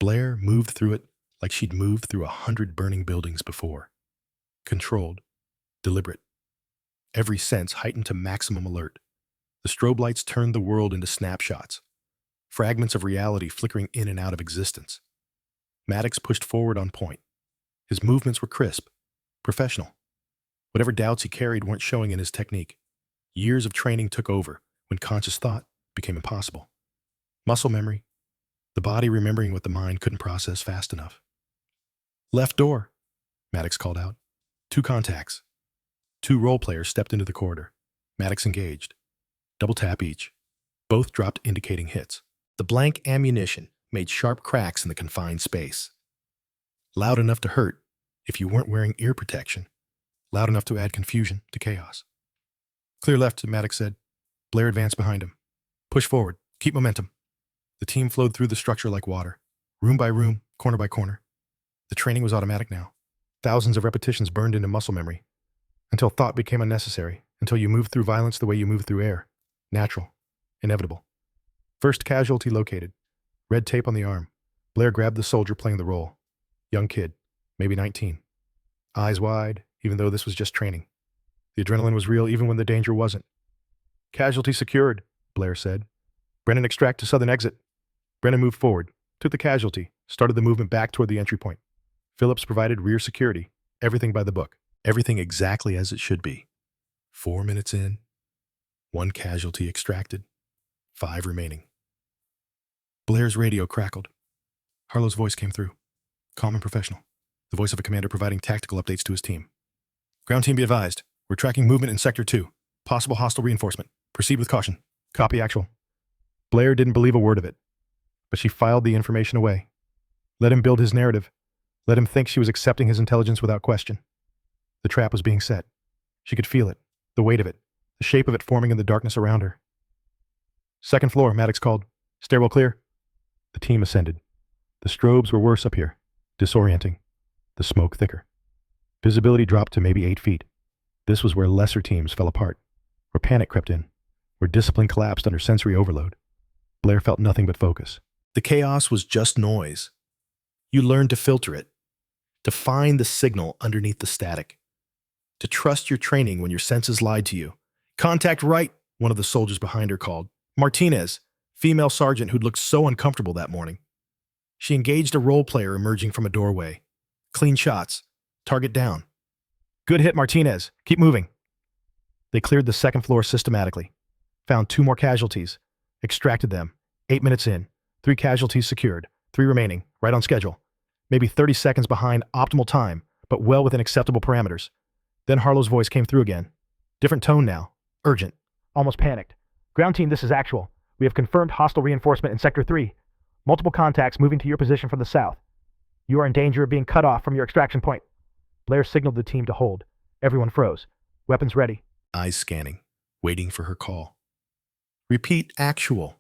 Blair moved through it like she'd moved through 100 burning buildings before. Controlled, deliberate. Every sense heightened to maximum alert. The strobe lights turned the world into snapshots, fragments of reality flickering in and out of existence. Maddox pushed forward on point. His movements were crisp, professional. Whatever doubts he carried weren't showing in his technique. Years of training took over when conscious thought became impossible. Muscle memory, the body remembering what the mind couldn't process fast enough. Left door, Maddox called out. 2 contacts. 2 role players stepped into the corridor. Maddox engaged. Double tap each. Both dropped indicating hits. The blank ammunition made sharp cracks in the confined space. Loud enough to hurt if you weren't wearing ear protection. Loud enough to add confusion to chaos. Clear left, Maddox said. Blair advanced behind him. Push forward. Keep momentum. The team flowed through the structure like water. Room by room, corner by corner. The training was automatic now. Thousands of repetitions burned into muscle memory. Until thought became unnecessary. Until you moved through violence the way you move through air. Natural. Inevitable. First casualty located. Red tape on the arm. Blair grabbed the soldier playing the role. Young kid. Maybe 19. Eyes wide, even though this was just training. The adrenaline was real even when the danger wasn't. Casualty secured, Blair said. Brennan extract to southern exit. Brennan moved forward, took the casualty, started the movement back toward the entry point. Phillips provided rear security. Everything by the book. Everything exactly as it should be. 4 minutes in. 1 casualty extracted. 5 remaining. Blair's radio crackled. Harlow's voice came through. Calm and professional. The voice of a commander providing tactical updates to his team. Ground team be advised. We're tracking movement in Sector 2. Possible hostile reinforcement. Proceed with caution. Copy actual. Blair didn't believe a word of it, but she filed the information away. Let him build his narrative. Let him think she was accepting his intelligence without question. The trap was being set. She could feel it, the weight of it, the shape of it forming in the darkness around her. Second floor, Maddox called. Stairwell clear. The team ascended. The strobes were worse up here, disorienting. The smoke thicker. Visibility dropped to maybe 8 feet. This was where lesser teams fell apart, where panic crept in, where discipline collapsed under sensory overload. Blair felt nothing but focus. The chaos was just noise. You learned to filter it, to find the signal underneath the static, to trust your training when your senses lied to you. Contact right, one of the soldiers behind her called. Martinez, female sergeant who'd looked so uncomfortable that morning. She engaged a role player emerging from a doorway. Clean shots. Target down. Good hit, Martinez. Keep moving. They cleared the second floor systematically. Found 2 more casualties. Extracted them. 8 minutes in. 3 casualties secured. 3 remaining. Right on schedule. Maybe 30 seconds behind optimal time, but well within acceptable parameters. Then Harlow's voice came through again. Different tone now. Urgent. Almost panicked. Ground team, this is actual. We have confirmed hostile reinforcement in Sector 3. Multiple contacts moving to your position from the south. You are in danger of being cut off from your extraction point. Blair signaled the team to hold. Everyone froze. Weapons ready. Eyes scanning, waiting for her call. Repeat actual.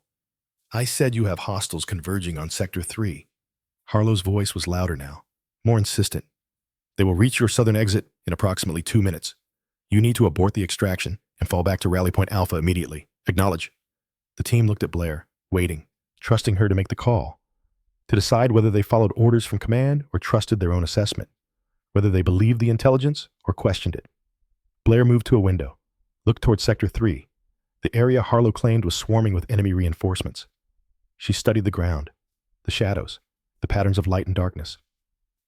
I said you have hostiles converging on Sector 3. Harlow's voice was louder now, more insistent. They will reach your southern exit in approximately 2 minutes. You need to abort the extraction and fall back to Rally Point Alpha immediately. Acknowledge. The team looked at Blair, waiting, trusting her to make the call, to decide whether they followed orders from command or trusted their own assessment, whether they believed the intelligence or questioned it. Blair moved to a window, looked toward Sector 3. The area Harlow claimed was swarming with enemy reinforcements. She studied the ground, the shadows, the patterns of light and darkness.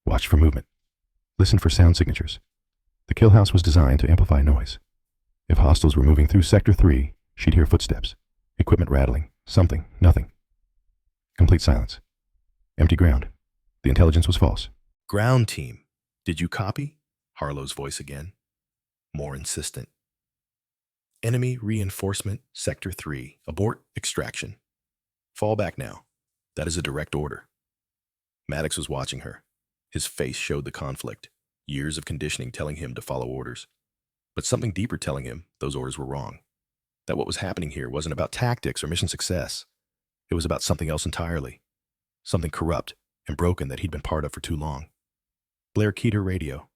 Watched for movement. Listened for sound signatures. The kill house was designed to amplify noise. If hostiles were moving through Sector 3, she'd hear footsteps, equipment rattling, something, nothing. Complete silence. Empty ground. The intelligence was false. Ground team, did you copy? Harlow's voice again, more insistent. Enemy reinforcement, Sector 3. Abort extraction. Fall back now. That is a direct order. Maddox was watching her. His face showed the conflict, years of conditioning telling him to follow orders. But something deeper telling him those orders were wrong. That what was happening here wasn't about tactics or mission success. It was about something else entirely. Something corrupt and broken that he'd been part of for too long. Blair keyed her radio.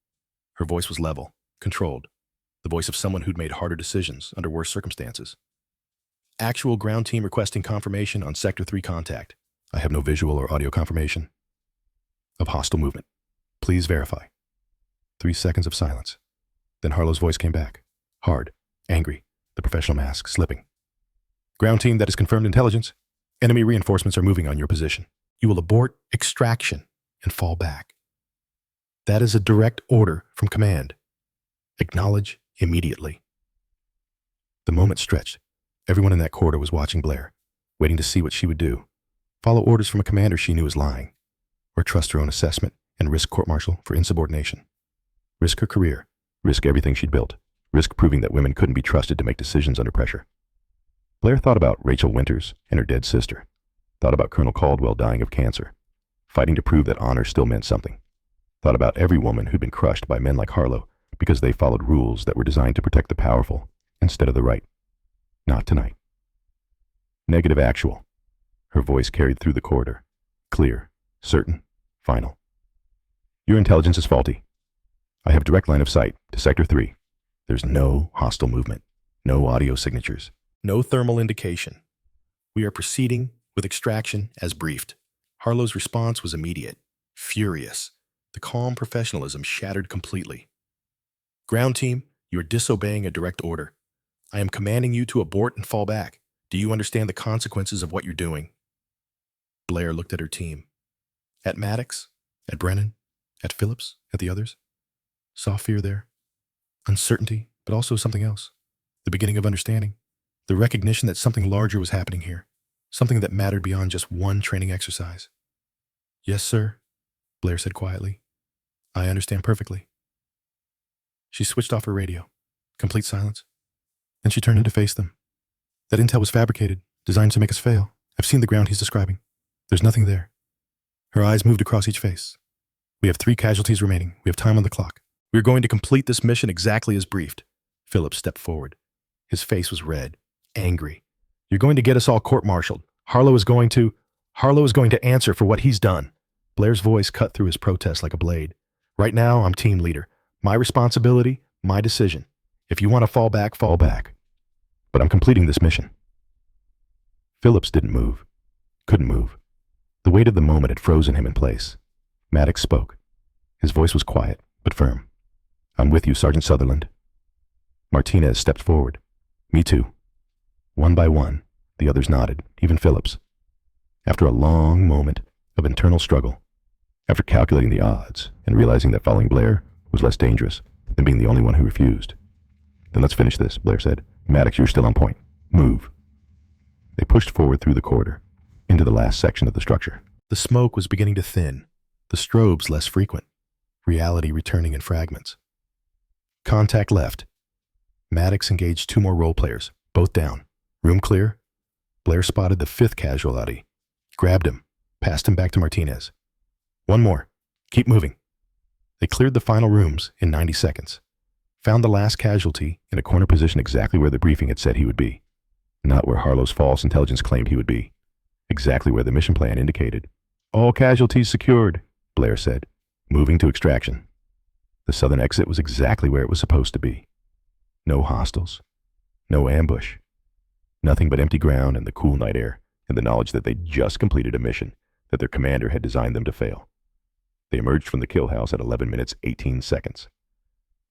Her voice was level, controlled. The voice of someone who'd made harder decisions under worse circumstances. Actual ground team requesting confirmation on Sector 3 contact. I have no visual or audio confirmation of hostile movement. Please verify. 3 seconds of silence. Then Harlow's voice came back. Hard, angry, the professional mask slipping. Ground team, that is confirmed intelligence. Enemy reinforcements are moving on your position. You will abort extraction and fall back. That is a direct order from command. Acknowledge immediately. The moment stretched. Everyone in that corridor was watching Blair, waiting to see what she would do. Follow orders from a commander she knew was lying, or trust her own assessment and risk court-martial for insubordination. Risk her career, risk everything she'd built, risk proving that women couldn't be trusted to make decisions under pressure. Blair thought about Rachel Winters and her dead sister, thought about Colonel Caldwell dying of cancer, fighting to prove that honor still meant something, thought about every woman who'd been crushed by men like Harlow because they followed rules that were designed to protect the powerful instead of the right. Not tonight. Negative actual. Her voice carried through the corridor. Clear, certain, final. Your intelligence is faulty. I have direct line of sight to Sector 3. There's no hostile movement, no audio signatures, no thermal indication. We are proceeding with extraction as briefed. Harlow's response was immediate, furious. The calm professionalism shattered completely. Ground team, you are disobeying a direct order. I am commanding you to abort and fall back. Do you understand the consequences of what you're doing? Blair looked at her team. At Maddox, at Brennan, at Phillips, at the others. Saw fear there. Uncertainty, but also something else. The beginning of understanding. The recognition that something larger was happening here. Something that mattered beyond just one training exercise. Yes, sir, Blair said quietly. I understand perfectly. She switched off her radio. Complete silence. Then she turned to face them. That intel was fabricated, designed to make us fail. I've seen the ground he's describing. There's nothing there. Her eyes moved across each face. We have 3 casualties remaining. We have time on the clock. We are going to complete this mission exactly as briefed. Phillips stepped forward. His face was red, angry. You're going to get us all court-martialed. Harlow is going to answer for what he's done. Blair's voice cut through his protest like a blade. Right now, I'm team leader. My responsibility, my decision. If you want to fall back, fall back. But I'm completing this mission. Phillips didn't move. Couldn't move. The weight of the moment had frozen him in place. Maddox spoke. His voice was quiet, but firm. I'm with you, Sergeant Sutherland. Martinez stepped forward. Me too. One by one, the others nodded, even Phillips. After a long moment of internal struggle, after calculating the odds and realizing that following Blair was less dangerous than being the only one who refused. Then let's finish this, Blair said. Maddox, you're still on point. Move. They pushed forward through the corridor, into the last section of the structure. The smoke was beginning to thin, the strobes less frequent, reality returning in fragments. Contact left. Maddox engaged 2 more role players, both down. Room clear. Blair spotted the 5th casualty, grabbed him, passed him back to Martinez. 1 more. Keep moving. They cleared the final rooms in 90 seconds. Found the last casualty in a corner position exactly where the briefing had said he would be. Not where Harlow's false intelligence claimed he would be. Exactly where the mission plan indicated. All casualties secured, Blair said, moving to extraction. The southern exit was exactly where it was supposed to be. No hostiles. No ambush. Nothing but empty ground and the cool night air, and the knowledge that they'd just completed a mission that their commander had designed them to fail. They emerged from the kill house at 11 minutes 18 seconds.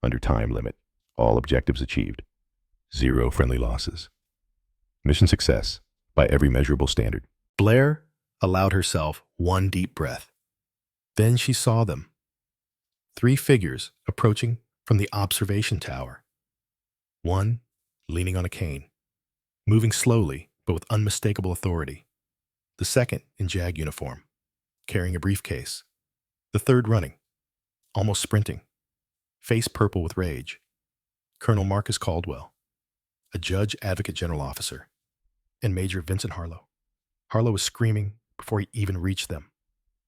Under time limit, all objectives achieved. 0 friendly losses. Mission success by every measurable standard. Blair allowed herself 1 deep breath. Then she saw them. 3 figures approaching from the observation tower. One leaning on a cane, moving slowly but with unmistakable authority. The second in JAG uniform, carrying a briefcase. The third running, almost sprinting, face purple with rage. Colonel Marcus Caldwell, a Judge Advocate General officer, and Major Vincent Harlow. Harlow was screaming before he even reached them,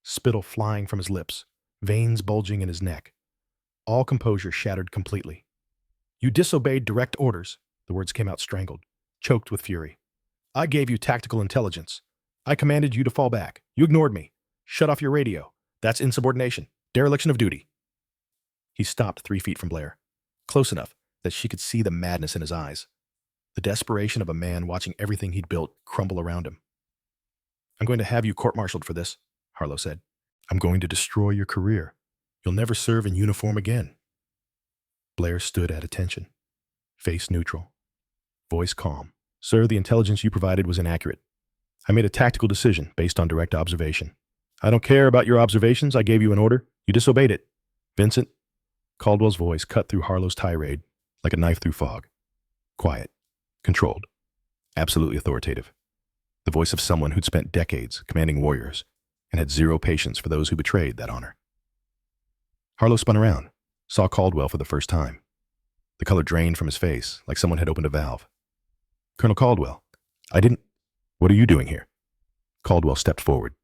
spittle flying from his lips, veins bulging in his neck. All composure shattered completely. You disobeyed direct orders, the words came out strangled, choked with fury. I gave you tactical intelligence. I commanded you to fall back. You ignored me. Shut off your radio. That's insubordination, dereliction of duty. He stopped 3 feet from Blair, close enough that she could see the madness in his eyes, the desperation of a man watching everything he'd built crumble around him. I'm going to have you court-martialed for this, Harlow said. I'm going to destroy your career. You'll never serve in uniform again. Blair stood at attention, face neutral, voice calm. Sir, the intelligence you provided was inaccurate. I made a tactical decision based on direct observation. I don't care about your observations. I gave you an order. You disobeyed it. Vincent, Caldwell's voice cut through Harlow's tirade like a knife through fog. Quiet, controlled, absolutely authoritative. The voice of someone who'd spent decades commanding warriors and had 0 patience for those who betrayed that honor. Harlow spun around, saw Caldwell for the first time. The color drained from his face like someone had opened a valve. Colonel Caldwell, what are you doing here? Caldwell stepped forward.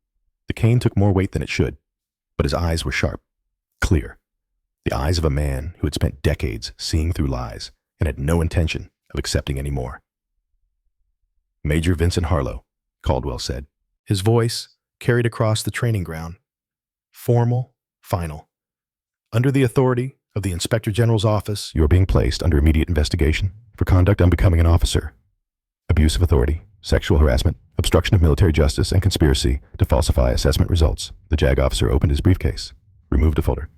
The cane took more weight than it should, but his eyes were sharp, clear. The eyes of a man who had spent decades seeing through lies and had no intention of accepting any more. Major Vincent Harlow, Caldwell said. His voice carried across the training ground. Formal, final. Under the authority of the Inspector General's office, You are being placed under immediate investigation for conduct unbecoming an officer, abuse of authority, sexual harassment, obstruction of military justice, and conspiracy to falsify assessment results. The JAG officer opened his briefcase, removed a folder,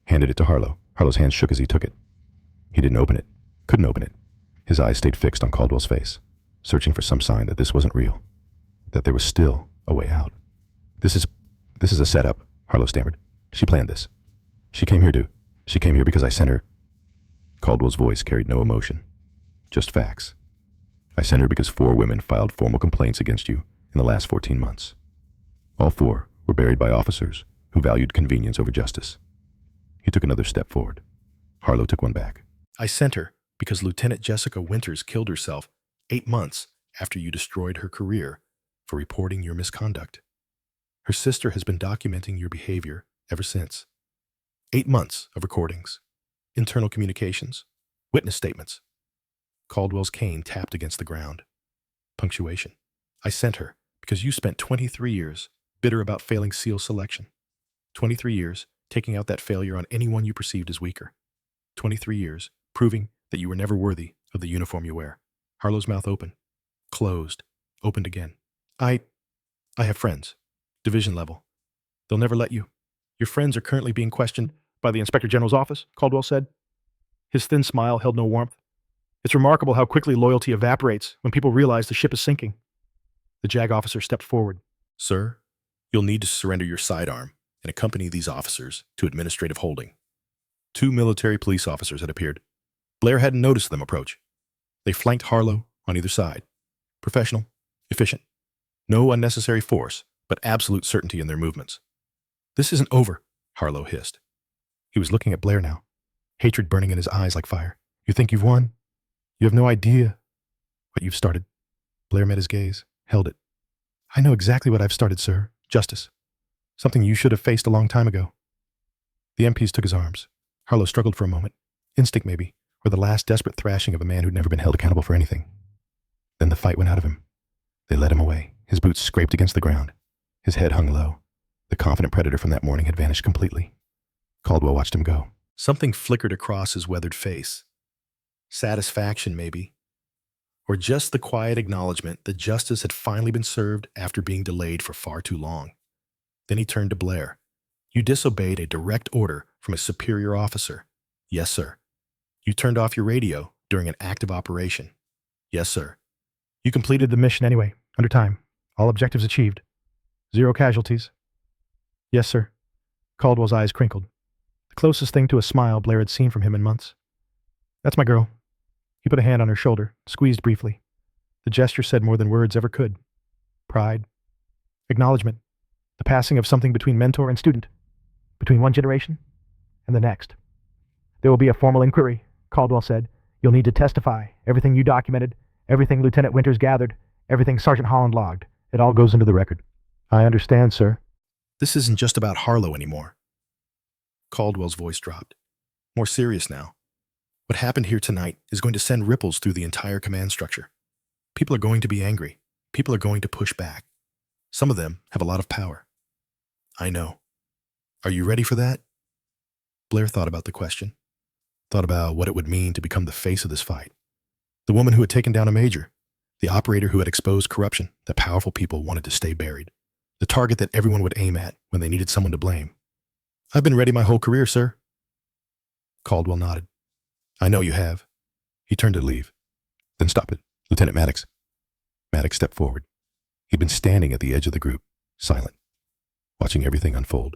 handed it to Harlow. Harlow's hand shook as he took it. He didn't open it, couldn't open it. His eyes stayed fixed on Caldwell's face, searching for some sign that this wasn't real, that there was still a way out. This is a setup, Harlow stammered. She planned this. She came here because I sent her. Caldwell's voice carried no emotion, just facts. I sent her because 4 women filed formal complaints against you in the last 14 months. All 4 were buried by officers who valued convenience over justice. He took another step forward. Harlow took one back. I sent her because Lieutenant Jessica Winters killed herself 8 months after you destroyed her career for reporting your misconduct. Her sister has been documenting your behavior ever since. 8 months of recordings, internal communications, witness statements. Caldwell's cane tapped against the ground. punctuation. I sent her because you spent 23 years bitter about failing SEAL selection. 23 years taking out that failure on anyone you perceived as weaker. 23 years proving that you were never worthy of the uniform you wear. Harlow's mouth opened, closed, opened again. I have friends. Division level. They'll never let you. Your friends are currently being questioned by the Inspector General's office, Caldwell said. His thin smile held no warmth. It's remarkable how quickly loyalty evaporates when people realize the ship is sinking. The JAG officer stepped forward. Sir, you'll need to surrender your sidearm and accompany these officers to administrative holding. 2 military police officers had appeared. Blair hadn't noticed them approach. They flanked Harlow on either side. Professional, efficient. No unnecessary force, but absolute certainty in their movements. This isn't over, Harlow hissed. He was looking at Blair now, hatred burning in his eyes like fire. You think you've won? You have no idea what you've started. Blair met his gaze, held it. I know exactly what I've started, sir. Justice. Something you should have faced a long time ago. The MPs took his arms. Harlow struggled for a moment. Instinct, maybe, or the last desperate thrashing of a man who'd never been held accountable for anything. Then the fight went out of him. They led him away. His boots scraped against the ground. His head hung low. The confident predator from that morning had vanished completely. Caldwell watched him go. Something flickered across his weathered face. Satisfaction, maybe. Or just the quiet acknowledgement that justice had finally been served after being delayed for far too long. Then he turned to Blair. You disobeyed a direct order from a superior officer. Yes, sir. You turned off your radio during an active operation. Yes, sir. You completed the mission anyway, under time. All objectives achieved. 0 casualties. Yes, sir. Caldwell's eyes crinkled. The closest thing to a smile Blair had seen from him in months. That's my girl. He put a hand on her shoulder, squeezed briefly. The gesture said more than words ever could. Pride. Acknowledgement. The passing of something between mentor and student. Between one generation and the next. There will be a formal inquiry, Caldwell said. You'll need to testify. Everything you documented, everything Lieutenant Winters gathered, everything Sergeant Holland logged. It all goes into the record. I understand, sir. This isn't just about Harlow anymore. Caldwell's voice dropped. More serious now. What happened here tonight is going to send ripples through the entire command structure. People are going to be angry. People are going to push back. Some of them have a lot of power. I know. Are you ready for that? Blair thought about the question. Thought about what it would mean to become the face of this fight. The woman who had taken down a major. The operator who had exposed corruption that powerful people wanted to stay buried. The target that everyone would aim at when they needed someone to blame. I've been ready my whole career, sir. Caldwell nodded. I know you have. He turned to leave. Then stop it, Lieutenant Maddox. Maddox stepped forward. He'd been standing at the edge of the group, silent, watching everything unfold,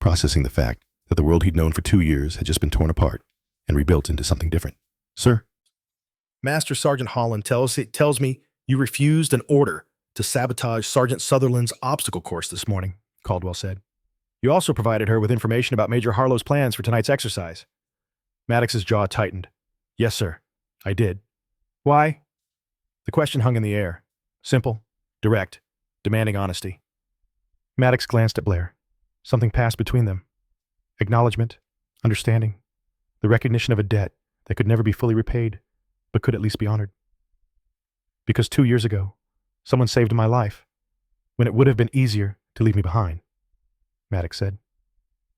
processing the fact that the world he'd known for 2 years had just been torn apart and rebuilt into something different. Sir? Master Sergeant Holland tells me you refused an order to sabotage Sergeant Sutherland's obstacle course this morning, Caldwell said. You also provided her with information about Major Harlow's plans for tonight's exercise. Maddox's jaw tightened. Yes, sir. I did. Why? The question hung in the air. Simple, direct, demanding honesty. Maddox glanced at Blair. Something passed between them. Acknowledgement, understanding, the recognition of a debt that could never be fully repaid, but could at least be honored. Because 2 years ago, someone saved my life, when it would have been easier to leave me behind, Maddox said.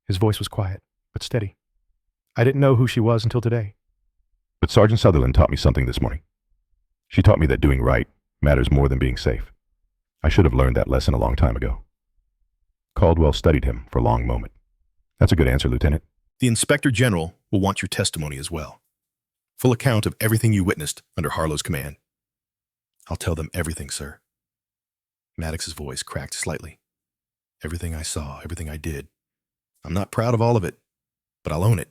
His voice was quiet, but steady. I didn't know who she was until today. But Sergeant Sutherland taught me something this morning. She taught me that doing right matters more than being safe. I should have learned that lesson a long time ago. Caldwell studied him for a long moment. That's a good answer, Lieutenant. The Inspector General will want your testimony as well. Full account of everything you witnessed under Harlow's command. I'll tell them everything, sir. Maddox's voice cracked slightly. Everything I saw, everything I did. I'm not proud of all of it, but I'll own it.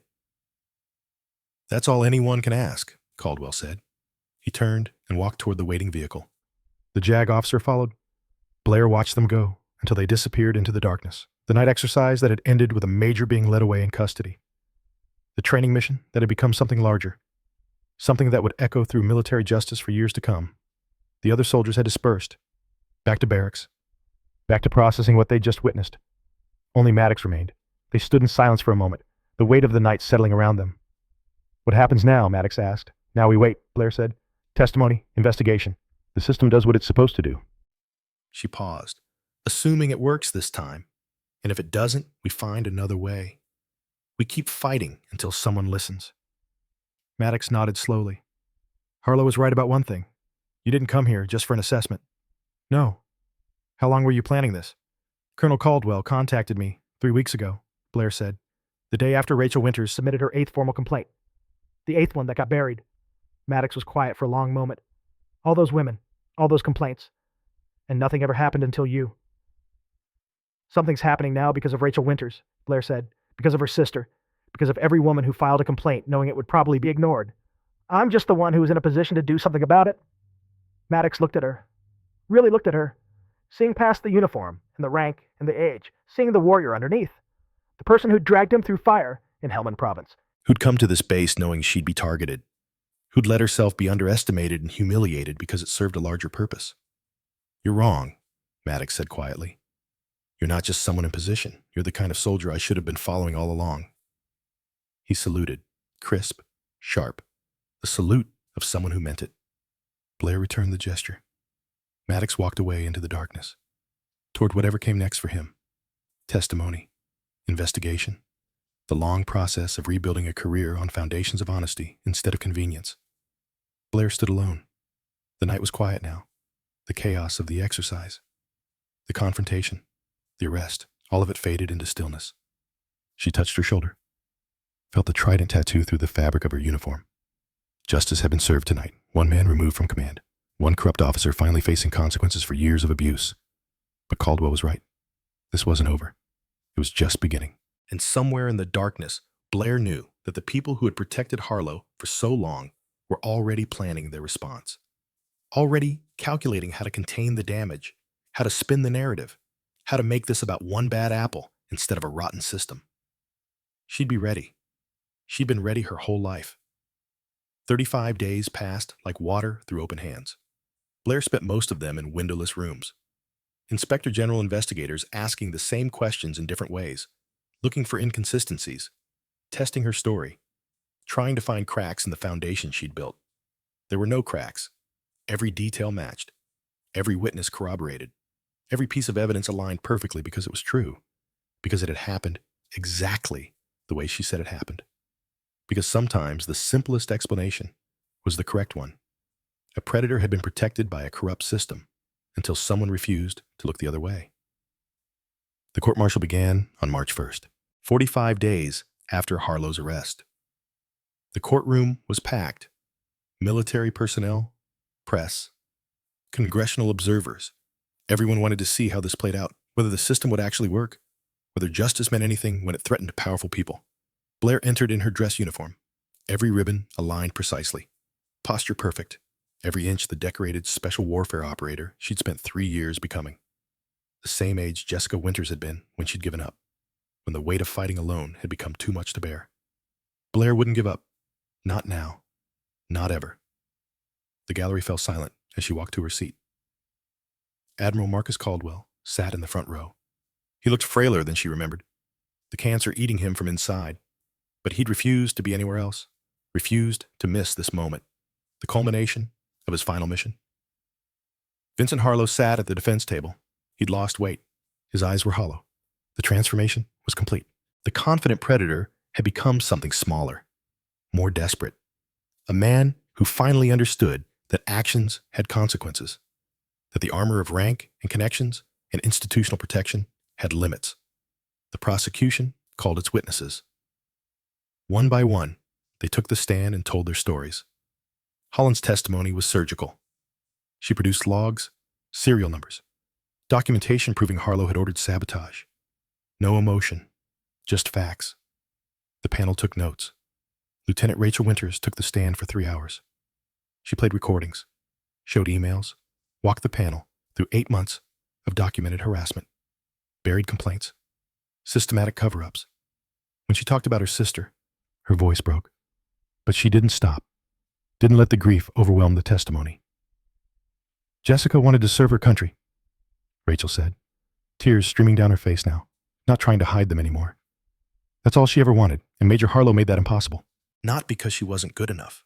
That's all anyone can ask, Caldwell said. He turned and walked toward the waiting vehicle. The JAG officer followed. Blair watched them go until they disappeared into the darkness. The night exercise that had ended with a major being led away in custody. The training mission that had become something larger. Something that would echo through military justice for years to come. The other soldiers had dispersed. Back to barracks. Back to processing what they'd just witnessed. Only Maddox remained. They stood in silence for a moment, the weight of the night settling around them. What happens now? Maddox asked. Now we wait, Blair said. Testimony, investigation. The system does what it's supposed to do. She paused, assuming it works this time. And if it doesn't, we find another way. We keep fighting until someone listens. Maddox nodded slowly. Harlow was right about one thing. You didn't come here just for an assessment. No. How long were you planning this? Colonel Caldwell contacted me 3 weeks ago, Blair said, the day after Rachel Winters submitted her 8th formal complaint. The 8th one that got buried. Maddox was quiet for a long moment. All those women, all those complaints. And nothing ever happened until you. Something's happening now because of Rachel Winters, Blair said, because of her sister, because of every woman who filed a complaint knowing it would probably be ignored. I'm just the one who was in a position to do something about it. Maddox looked at her. Really looked at her. Seeing past the uniform, and the rank, and the age. Seeing the warrior underneath. The person who dragged him through fire in Helmand Province. Who'd come to this base knowing she'd be targeted. Who'd let herself be underestimated and humiliated because it served a larger purpose. You're wrong, Maddox said quietly. You're not just someone in position. You're the kind of soldier I should have been following all along. He saluted, crisp, sharp. The salute of someone who meant it. Blair returned the gesture. Maddox walked away into the darkness, toward whatever came next for him. Testimony, investigation, the long process of rebuilding a career on foundations of honesty instead of convenience. Blair stood alone. The night was quiet now. The chaos of the exercise, the confrontation, the arrest, all of it faded into stillness. She touched her shoulder, felt the trident tattoo through the fabric of her uniform. Justice had been served tonight, one man removed from command, one corrupt officer finally facing consequences for years of abuse. But Caldwell was right. This wasn't over. It was just beginning. And somewhere in the darkness, Blair knew that the people who had protected Harlow for so long were already planning their response. Already calculating how to contain the damage, how to spin the narrative, how to make this about one bad apple instead of a rotten system. She'd be ready. She'd been ready her whole life. 35 days passed like water through open hands. Blair spent most of them in windowless rooms. Inspector General investigators asking the same questions in different ways, looking for inconsistencies, testing her story, trying to find cracks in the foundation she'd built. There were no cracks. Every detail matched. Every witness corroborated. Every piece of evidence aligned perfectly because it was true. Because it had happened exactly the way she said it happened. Because sometimes the simplest explanation was the correct one. A predator had been protected by a corrupt system until someone refused to look the other way. The court-martial began on March 1st, 45 days after Harlow's arrest. The courtroom was packed. Military personnel, press, congressional observers. Everyone wanted to see how this played out, whether the system would actually work, whether justice meant anything when it threatened powerful people. Blair entered in her dress uniform, every ribbon aligned precisely, posture perfect, every inch the decorated special warfare operator she'd spent 3 years becoming. The same age Jessica Winters had been when she'd given up, when the weight of fighting alone had become too much to bear. Blair wouldn't give up. Not now. Not ever. The gallery fell silent as she walked to her seat. Admiral Marcus Caldwell sat in the front row. He looked frailer than she remembered, the cancer eating him from inside. But he'd refused to be anywhere else, refused to miss this moment, the culmination of his final mission. Vincent Harlow sat at the defense table. He'd lost weight. His eyes were hollow. The transformation was complete. The confident predator had become something smaller, more desperate. A man who finally understood that actions had consequences, that the armor of rank and connections and institutional protection had limits. The prosecution called its witnesses. One by one, they took the stand and told their stories. Holland's testimony was surgical. She produced logs, serial numbers, documentation proving Harlow had ordered sabotage. No emotion, just facts. The panel took notes. Lieutenant Rachel Winters took the stand for 3 hours. She played recordings, showed emails, walked the panel through 8 months of documented harassment, buried complaints, systematic cover-ups. When she talked about her sister, her voice broke. But she didn't stop, didn't let the grief overwhelm the testimony. Jessica wanted to serve her country, Rachel said, tears streaming down her face now, not trying to hide them anymore. That's all she ever wanted, and Major Harlow made that impossible. Not because she wasn't good enough,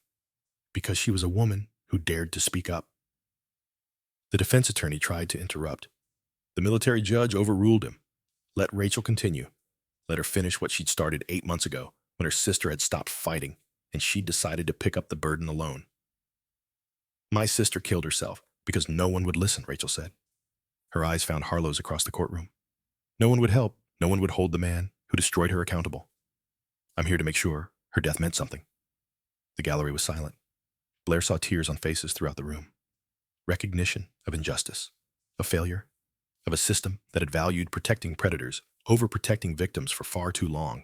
because she was a woman who dared to speak up. The defense attorney tried to interrupt. The military judge overruled him. Let Rachel continue. Let her finish what she'd started 8 months ago when her sister had stopped fighting and she'd decided to pick up the burden alone. My sister killed herself because no one would listen, Rachel said. Her eyes found Harlow's across the courtroom. No one would help. No one would hold the man who destroyed her accountable. I'm here to make sure her death meant something. The gallery was silent. Blair saw tears on faces throughout the room. Recognition of injustice, of failure, of a system that had valued protecting predators over protecting victims for far too long.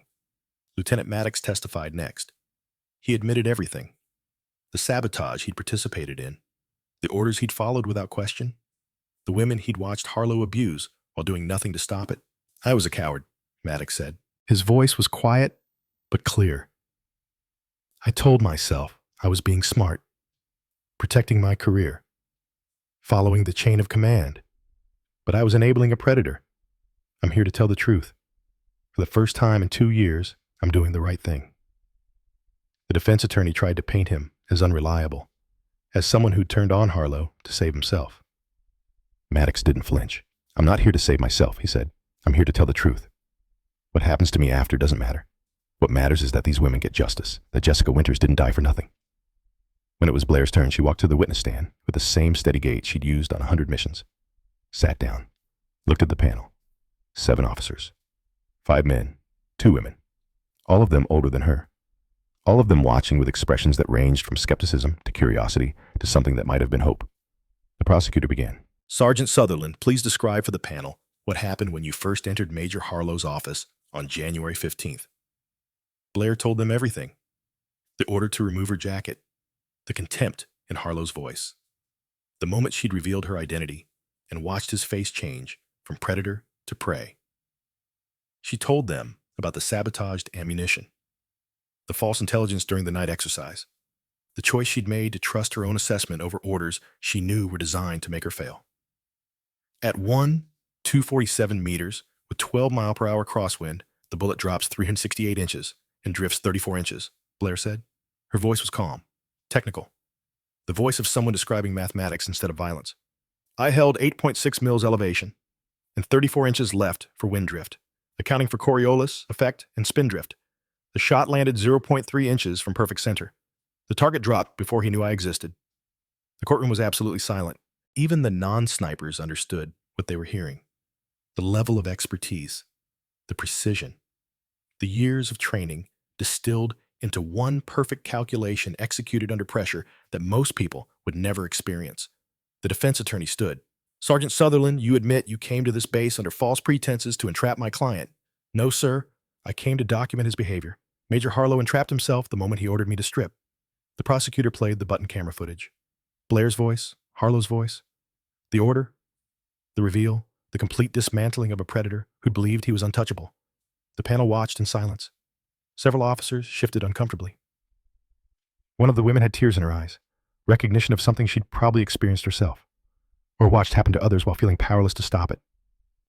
Lieutenant Maddox testified next. He admitted everything. The sabotage he'd participated in, the orders he'd followed without question, the women he'd watched Harlow abuse while doing nothing to stop it. I was a coward, Maddox said. His voice was quiet but clear. I told myself I was being smart, protecting my career, following the chain of command, but I was enabling a predator. I'm here to tell the truth. For the first time in 2 years, I'm doing the right thing. The defense attorney tried to paint him as unreliable, as someone who turned on Harlow to save himself. Maddox didn't flinch. I'm not here to save myself, he said. I'm here to tell the truth. What happens to me after doesn't matter. What matters is that these women get justice, that Jessica Winters didn't die for nothing. When it was Blair's turn, she walked to the witness stand with the same steady gait she'd used on 100 missions. Sat down, looked at the panel. 7 officers. 5 men, 2 women. All of them older than her. All of them watching with expressions that ranged from skepticism to curiosity to something that might have been hope. The prosecutor began. Sergeant Sutherland, please describe for the panel what happened when you first entered Major Harlow's office on January 15th. Blair told them everything. The order to remove her jacket, the contempt in Harlow's voice, the moment she'd revealed her identity and watched his face change from predator to prey. She told them about the sabotaged ammunition, the false intelligence during the night exercise, the choice she'd made to trust her own assessment over orders she knew were designed to make her fail. At 247 meters with 12-mile-per-hour crosswind, the bullet drops 368 inches and drifts 34 inches, Blair said. Her voice was calm, technical, the voice of someone describing mathematics instead of violence. I held 8.6 mils elevation and 34 inches left for wind drift, accounting for Coriolis, effect, and spin drift. The shot landed 0.3 inches from perfect center. The target dropped before he knew I existed. The courtroom was absolutely silent. Even the non-snipers understood what they were hearing. The level of expertise, the precision, the years of training distilled into one perfect calculation executed under pressure that most people would never experience. The defense attorney stood. Sergeant Sutherland, you admit you came to this base under false pretenses to entrap my client. No, sir. I came to document his behavior. Major Harlow entrapped himself the moment he ordered me to strip. The prosecutor played the button camera footage. Blair's voice, Harlow's voice, the order, the reveal, the complete dismantling of a predator who'd believed he was untouchable. The panel watched in silence. Several officers shifted uncomfortably. One of the women had tears in her eyes, recognition of something she'd probably experienced herself, or watched happen to others while feeling powerless to stop it.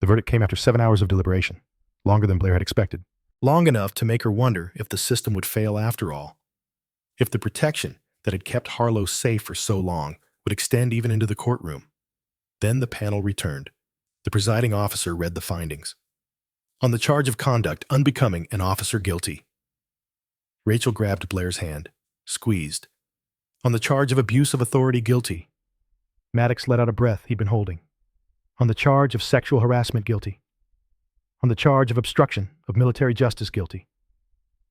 The verdict came after 7 hours of deliberation, longer than Blair had expected. Long enough to make her wonder if the system would fail after all. If the protection that had kept Harlow safe for so long would extend even into the courtroom. Then the panel returned. The presiding officer read the findings. On the charge of conduct unbecoming an officer guilty. Rachel grabbed Blair's hand, squeezed. On the charge of abuse of authority guilty. Maddox let out a breath he'd been holding. On the charge of sexual harassment guilty. On the charge of obstruction of military justice guilty.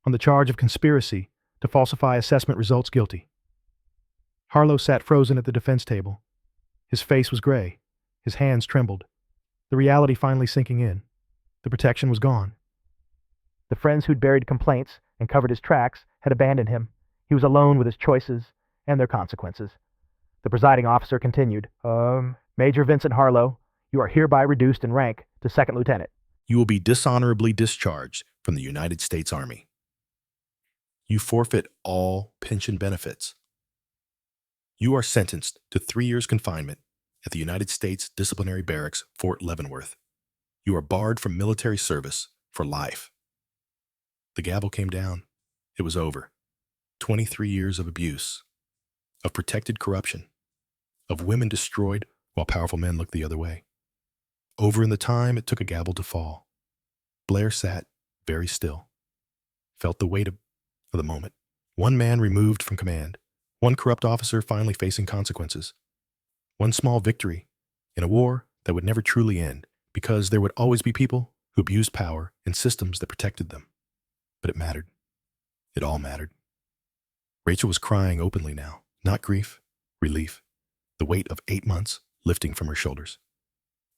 On the charge of conspiracy to falsify assessment results guilty. Harlow sat frozen at the defense table. His face was gray. His hands trembled. The reality finally sinking in. The protection was gone. The friends who'd buried complaints and covered his tracks had abandoned him. He was alone with his choices and their consequences. The presiding officer continued, Major Vincent Harlow, you are hereby reduced in rank to second lieutenant. You will be dishonorably discharged from the United States Army. You forfeit all pension benefits. You are sentenced to 3 years confinement at the United States Disciplinary Barracks, Fort Leavenworth. You are barred from military service for life. The gavel came down. It was over. 23 years of abuse, of protected corruption, of women destroyed while powerful men looked the other way. Over in the time it took a gavel to fall, Blair sat very still, felt the weight of the moment. One man removed from command, one corrupt officer finally facing consequences, one small victory in a war that would never truly end because there would always be people who abused power and systems that protected them. But it mattered. It all mattered. Rachel was crying openly now, not grief, relief, the weight of 8 months lifting from her shoulders.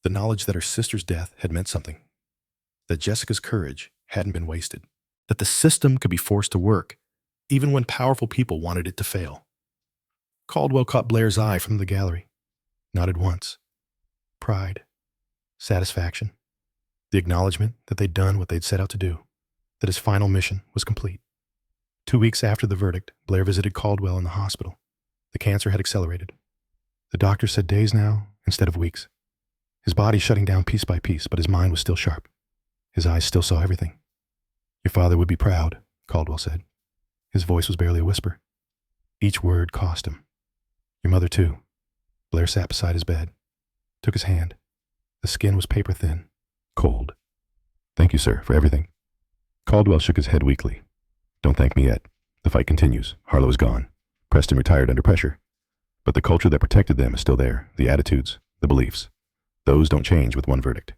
The knowledge that her sister's death had meant something, that Jessica's courage hadn't been wasted, that the system could be forced to work even when powerful people wanted it to fail. Caldwell caught Blair's eye from the gallery, nodded once. Pride, satisfaction, the acknowledgement that they'd done what they'd set out to do, that his final mission was complete. 2 weeks after the verdict, Blair visited Caldwell in the hospital. The cancer had accelerated. The doctor said days now instead of weeks. His body shutting down piece by piece, but his mind was still sharp. His eyes still saw everything. Your father would be proud, Caldwell said. His voice was barely a whisper. Each word cost him. Your mother, too. Blair sat beside his bed, took his hand. The skin was paper thin, cold. Thank you, sir, for everything. Caldwell shook his head weakly. Don't thank me yet. The fight continues. Harlow is gone. Preston retired under pressure. But the culture that protected them is still there. The attitudes, the beliefs. Those don't change with one verdict.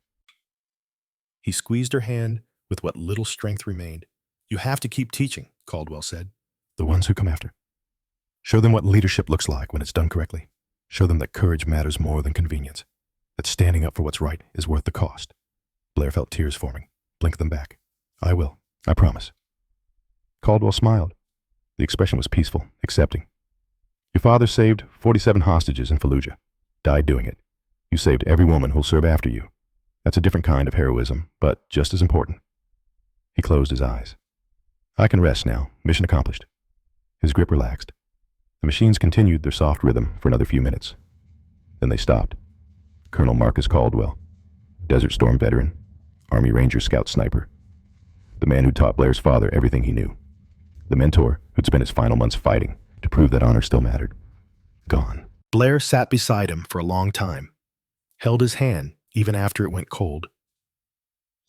He squeezed her hand with what little strength remained. You have to keep teaching, Caldwell said. The ones who come after. Show them what leadership looks like when it's done correctly. Show them that courage matters more than convenience. That standing up for what's right is worth the cost. Blair felt tears forming. Blinked them back. I will. I promise. Caldwell smiled. The expression was peaceful, accepting. Your father saved 47 hostages in Fallujah. Died doing it. You saved every woman who'll serve after you. That's a different kind of heroism, but just as important. He closed his eyes. I can rest now. Mission accomplished. His grip relaxed. The machines continued their soft rhythm for another few minutes. Then they stopped. Colonel Marcus Caldwell, Desert Storm veteran, Army Ranger Scout sniper. The man who taught Blair's father everything he knew. The mentor who'd spent his final months fighting to prove that honor still mattered. Gone. Blair sat beside him for a long time, held his hand even after it went cold.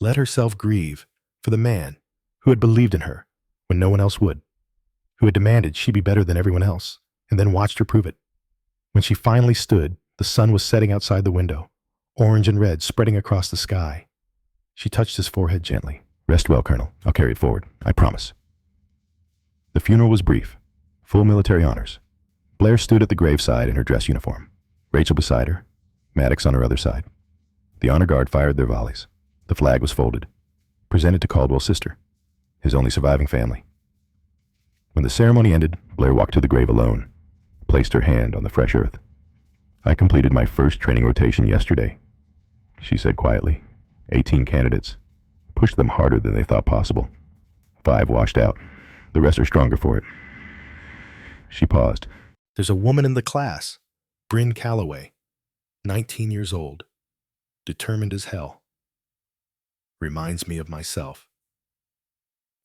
Let herself grieve for the man who had believed in her when no one else would, who had demanded she be better than everyone else, and then watched her prove it. When she finally stood, the sun was setting outside the window, orange and red spreading across the sky. She touched his forehead gently. Rest well, Colonel. I'll carry it forward. I promise. The funeral was brief. Full military honors. Blair stood at the graveside in her dress uniform. Rachel beside her. Maddox on her other side. The honor guard fired their volleys. The flag was folded. Presented to Caldwell's sister, his only surviving family. When the ceremony ended, Blair walked to the grave alone, placed her hand on the fresh earth. I completed my first training rotation yesterday, she said quietly. 18 candidates. Pushed them harder than they thought possible. 5 washed out. The rest are stronger for it. She paused. There's a woman in the class, Bryn Calloway, 19 years old, determined as hell. Reminds me of myself.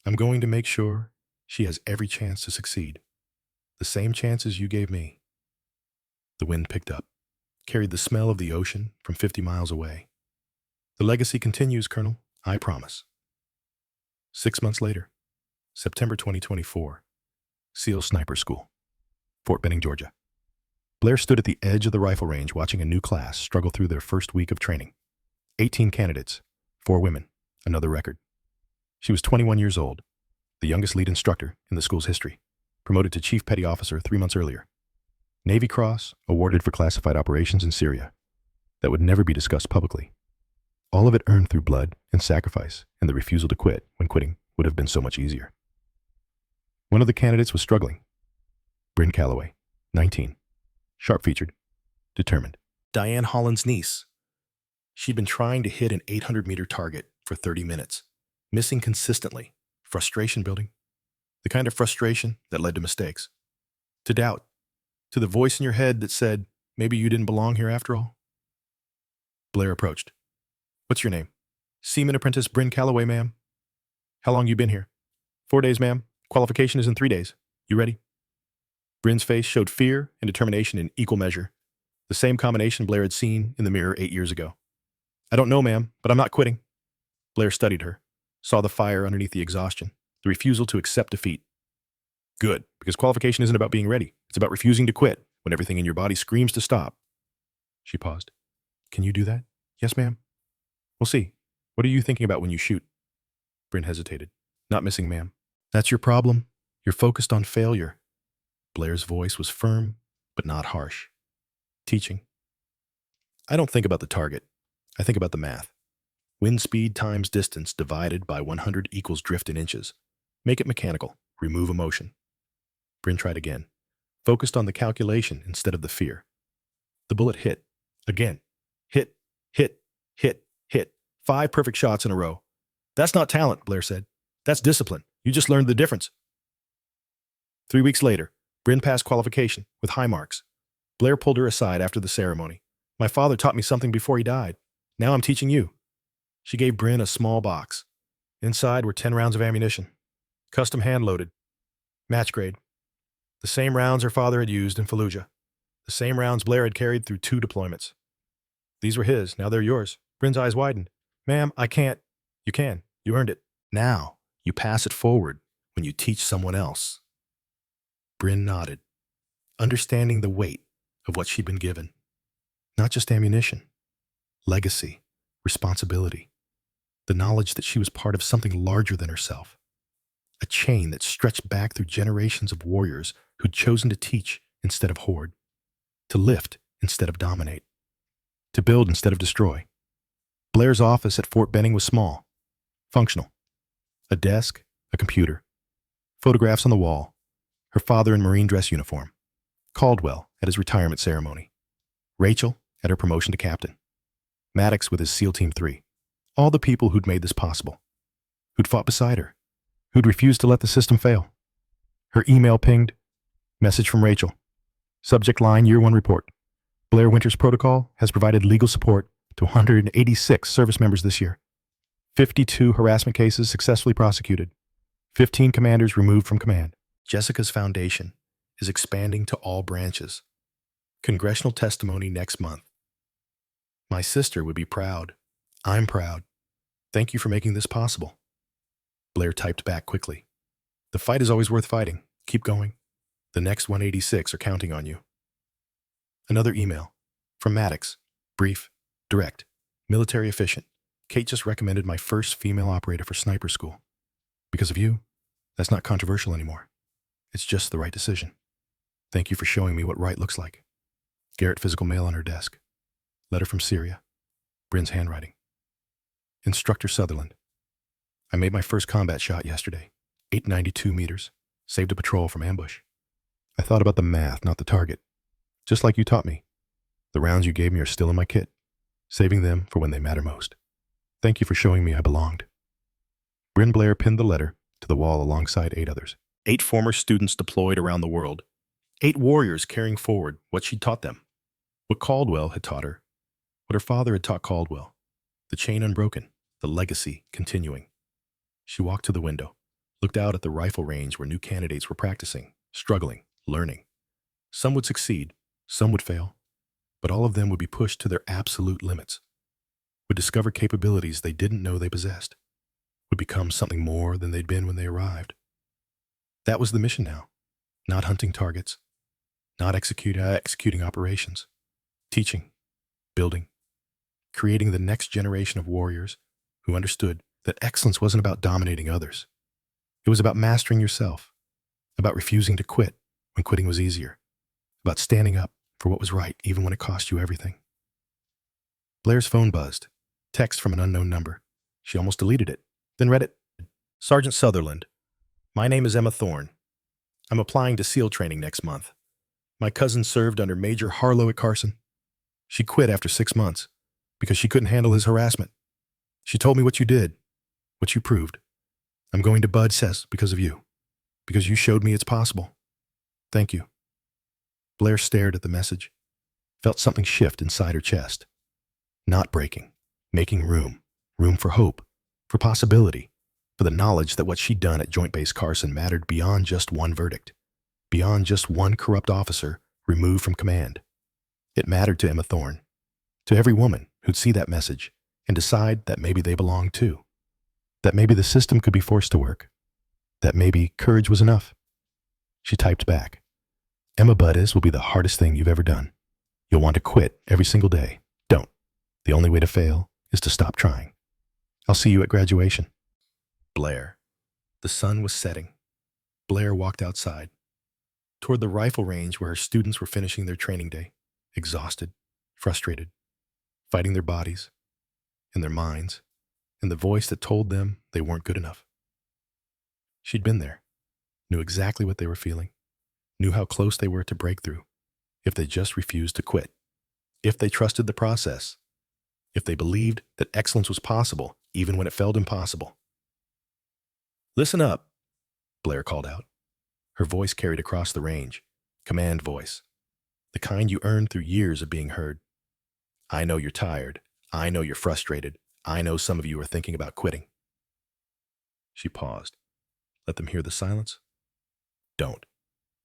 I'm going to make sure she has every chance to succeed. The same chances you gave me. The wind picked up, carried the smell of the ocean from 50 miles away. The legacy continues, Colonel, I promise. 6 months later, September 2024, SEAL Sniper School, Fort Benning, Georgia. Blair stood at the edge of the rifle range watching a new class struggle through their first week of training. 18 candidates, 4 women, another record. She was 21 years old, the youngest lead instructor in the school's history, promoted to Chief Petty Officer 3 months earlier. Navy Cross awarded for classified operations in Syria that would never be discussed publicly. All of it earned through blood and sacrifice and the refusal to quit when quitting would have been so much easier. One of the candidates was struggling. Bryn Calloway, 19, sharp-featured, determined. Diane Holland's niece. She'd been trying to hit an 800-meter target for 30 minutes, missing consistently, frustration building, the kind of frustration that led to mistakes, to doubt, to the voice in your head that said, maybe you didn't belong here after all. Blair approached. What's your name? Seaman Apprentice Bryn Calloway, ma'am. How long you been here? 4 days, ma'am. Qualification is in 3 days. You ready? Bryn's face showed fear and determination in equal measure. The same combination Blair had seen in the mirror 8 years ago. I don't know, ma'am, but I'm not quitting. Blair studied her, saw the fire underneath the exhaustion, the refusal to accept defeat. Good, because qualification isn't about being ready. It's about refusing to quit when everything in your body screams to stop. She paused. Can you do that? Yes, ma'am. We'll see. What are you thinking about when you shoot? Bryn hesitated. Not missing, ma'am. That's your problem. You're focused on failure. Blair's voice was firm, but not harsh. Teaching. I don't think about the target. I think about the math. Wind speed times distance divided by 100 equals drift in inches. Make it mechanical. Remove emotion. Bryn tried again. Focused on the calculation instead of the fear. The bullet hit. Again. Hit, hit, hit, hit. 5 perfect shots in a row. That's not talent, Blair said. That's discipline. You just learned the difference. 3 weeks later, Bryn passed qualification with high marks. Blair pulled her aside after the ceremony. My father taught me something before he died. Now I'm teaching you. She gave Bryn a small box. Inside were 10 rounds of ammunition. Custom hand-loaded. Match grade. The same rounds her father had used in Fallujah. The same rounds Blair had carried through 2 deployments. These were his. Now they're yours. Bryn's eyes widened. Ma'am, I can't. You can. You earned it. Now, you pass it forward when you teach someone else. Bryn nodded, understanding the weight of what she'd been given. Not just ammunition, legacy, responsibility, the knowledge that she was part of something larger than herself, a chain that stretched back through generations of warriors who'd chosen to teach instead of hoard, to lift instead of dominate, to build instead of destroy. Blair's office at Fort Benning was small, functional. A desk, a computer, photographs on the wall, her father in Marine dress uniform, Caldwell at his retirement ceremony, Rachel at her promotion to captain, Maddox with his SEAL Team 3, all the people who'd made this possible, who'd fought beside her, who'd refused to let the system fail. Her email pinged, message from Rachel, subject line Year 1 report. Blair Winters Protocol has provided legal support to 186 service members this year. 52 harassment cases successfully prosecuted. 15 commanders removed from command. Jessica's foundation is expanding to all branches. Congressional testimony next month. My sister would be proud. I'm proud. Thank you for making this possible. Blair typed back quickly. The fight is always worth fighting. Keep going. The next 186 are counting on you. Another email. From Maddox. Brief. Direct. Military efficient. Kate just recommended my first female operator for sniper school. Because of you, that's not controversial anymore. It's just the right decision. Thank you for showing me what right looks like. Garrett physical mail on her desk. Letter from Syria. Bryn's handwriting. Instructor Sutherland. I made my first combat shot yesterday. 892 meters. Saved a patrol from ambush. I thought about the math, not the target. Just like you taught me. The rounds you gave me are still in my kit. Saving them for when they matter most. Thank you for showing me I belonged. Bryn Blair pinned the letter to the wall alongside 8 others. 8 former students deployed around the world. 8 warriors carrying forward what she'd taught them. What Caldwell had taught her. What her father had taught Caldwell. The chain unbroken. The legacy continuing. She walked to the window, looked out at the rifle range where new candidates were practicing, struggling, learning. Some would succeed, some would fail, but all of them would be pushed to their absolute limits, would discover capabilities they didn't know they possessed, would become something more than they'd been when they arrived. That was the mission now. Not hunting targets, not executing operations, teaching, building, creating the next generation of warriors who understood that excellence wasn't about dominating others. It was about mastering yourself, about refusing to quit when quitting was easier, about standing up for what was right even when it cost you everything. Blair's phone buzzed. Text from an unknown number. She almost deleted it, then read it. Sergeant Sutherland, my name is Emma Thorne. I'm applying to SEAL training next month. My cousin served under Major Harlow at Carson. She quit after 6 months because she couldn't handle his harassment. She told me what you did, what you proved. I'm going to Bud Cess because of you, because you showed me it's possible. Thank you. Blair stared at the message, felt something shift inside her chest. Not breaking, making room for hope, for possibility, for the knowledge that what she'd done at Joint Base Carson mattered beyond just one verdict, beyond just one corrupt officer removed from command. It mattered to Emma Thorne, to every woman who'd see that message and decide that maybe they belonged too, that maybe the system could be forced to work, that maybe courage was enough. She typed back, Emma Buddis will be the hardest thing you've ever done. You'll want to quit every single day. Don't. The only way to fail is to stop trying. I'll see you at graduation. Blair. The sun was setting. Blair walked outside, toward the rifle range where her students were finishing their training day, exhausted, frustrated, fighting their bodies and their minds, and the voice that told them they weren't good enough. She'd been there, knew exactly what they were feeling, knew how close they were to breakthrough if they just refused to quit, if they trusted the process, if they believed that excellence was possible even when it felt impossible. Listen up, Blair called out. Her voice carried across the range, command voice, the kind you earned through years of being heard. I know you're tired. I know you're frustrated. I know some of you are thinking about quitting. She paused. Let them hear the silence. Don't.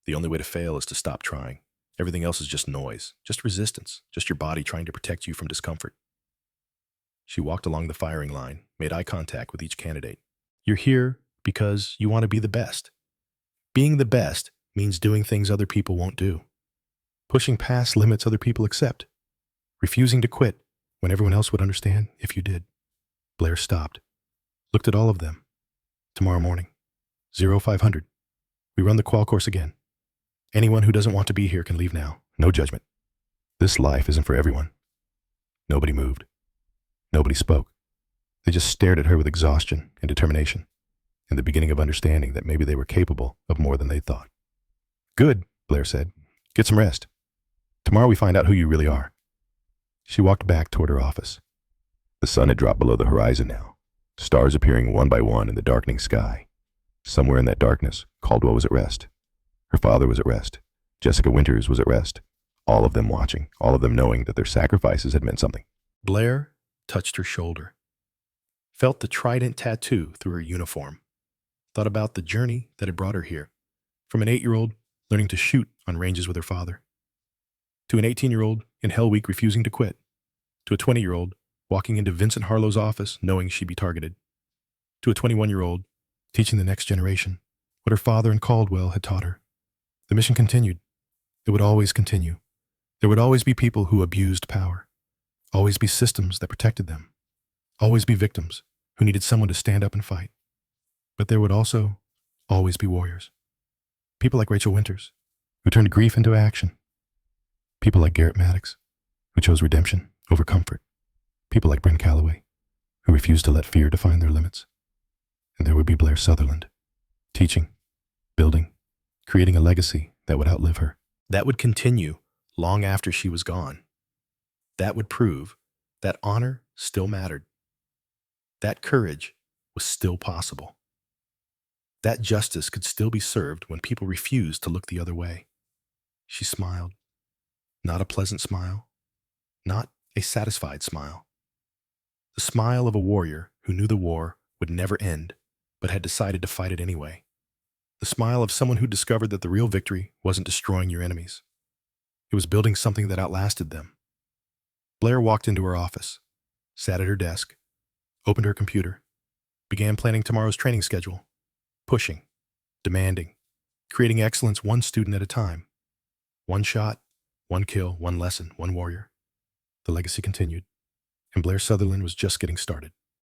The only way to fail is to stop trying. Everything else is just noise, just resistance, just your body trying to protect you from discomfort. She walked along the firing line, made eye contact with each candidate. You're here because you want to be the best. Being the best means doing things other people won't do. Pushing past limits other people accept. Refusing to quit when everyone else would understand if you did. Blair stopped, looked at all of them. Tomorrow morning, 0500. We run the qual course again. Anyone who doesn't want to be here can leave now. No judgment. This life isn't for everyone. Nobody moved. Nobody spoke. They just stared at her with exhaustion and determination, and the beginning of understanding that maybe they were capable of more than they thought. Good, Blair said. Get some rest. Tomorrow we find out who you really are. She walked back toward her office. The sun had dropped below the horizon now, stars appearing one by one in the darkening sky. Somewhere in that darkness, Caldwell was at rest. Her father was at rest. Jessica Winters was at rest. All of them watching, all of them knowing that their sacrifices had meant something. Blair touched her shoulder, felt the trident tattoo through her uniform, thought about the journey that had brought her here, from an 8-year-old learning to shoot on ranges with her father, to an 18-year-old in Hell Week refusing to quit, to a 20-year-old walking into Vincent Harlow's office knowing she'd be targeted, to a 21-year-old teaching the next generation what her father and Caldwell had taught her. The mission continued. It would always continue. There would always be people who abused power, always be systems that protected them, always be victims who needed someone to stand up and fight. But there would also always be warriors. People like Rachel Winters, who turned grief into action. People like Garrett Maddox, who chose redemption over comfort. People like Bryn Calloway, who refused to let fear define their limits. And there would be Blair Sutherland, teaching, building, creating a legacy that would outlive her. That would continue long after she was gone. That would prove that honor still mattered. That courage was still possible. That justice could still be served when people refused to look the other way. She smiled. Not a pleasant smile. Not a satisfied smile. The smile of a warrior who knew the war would never end, but had decided to fight it anyway. The smile of someone who discovered that the real victory wasn't destroying your enemies. It was building something that outlasted them. Blair walked into her office, sat at her desk, opened her computer, began planning tomorrow's training schedule, pushing, demanding, creating excellence one student at a time. One shot, one kill, one lesson, one warrior. The legacy continued, and Blair Sutherland was just getting started.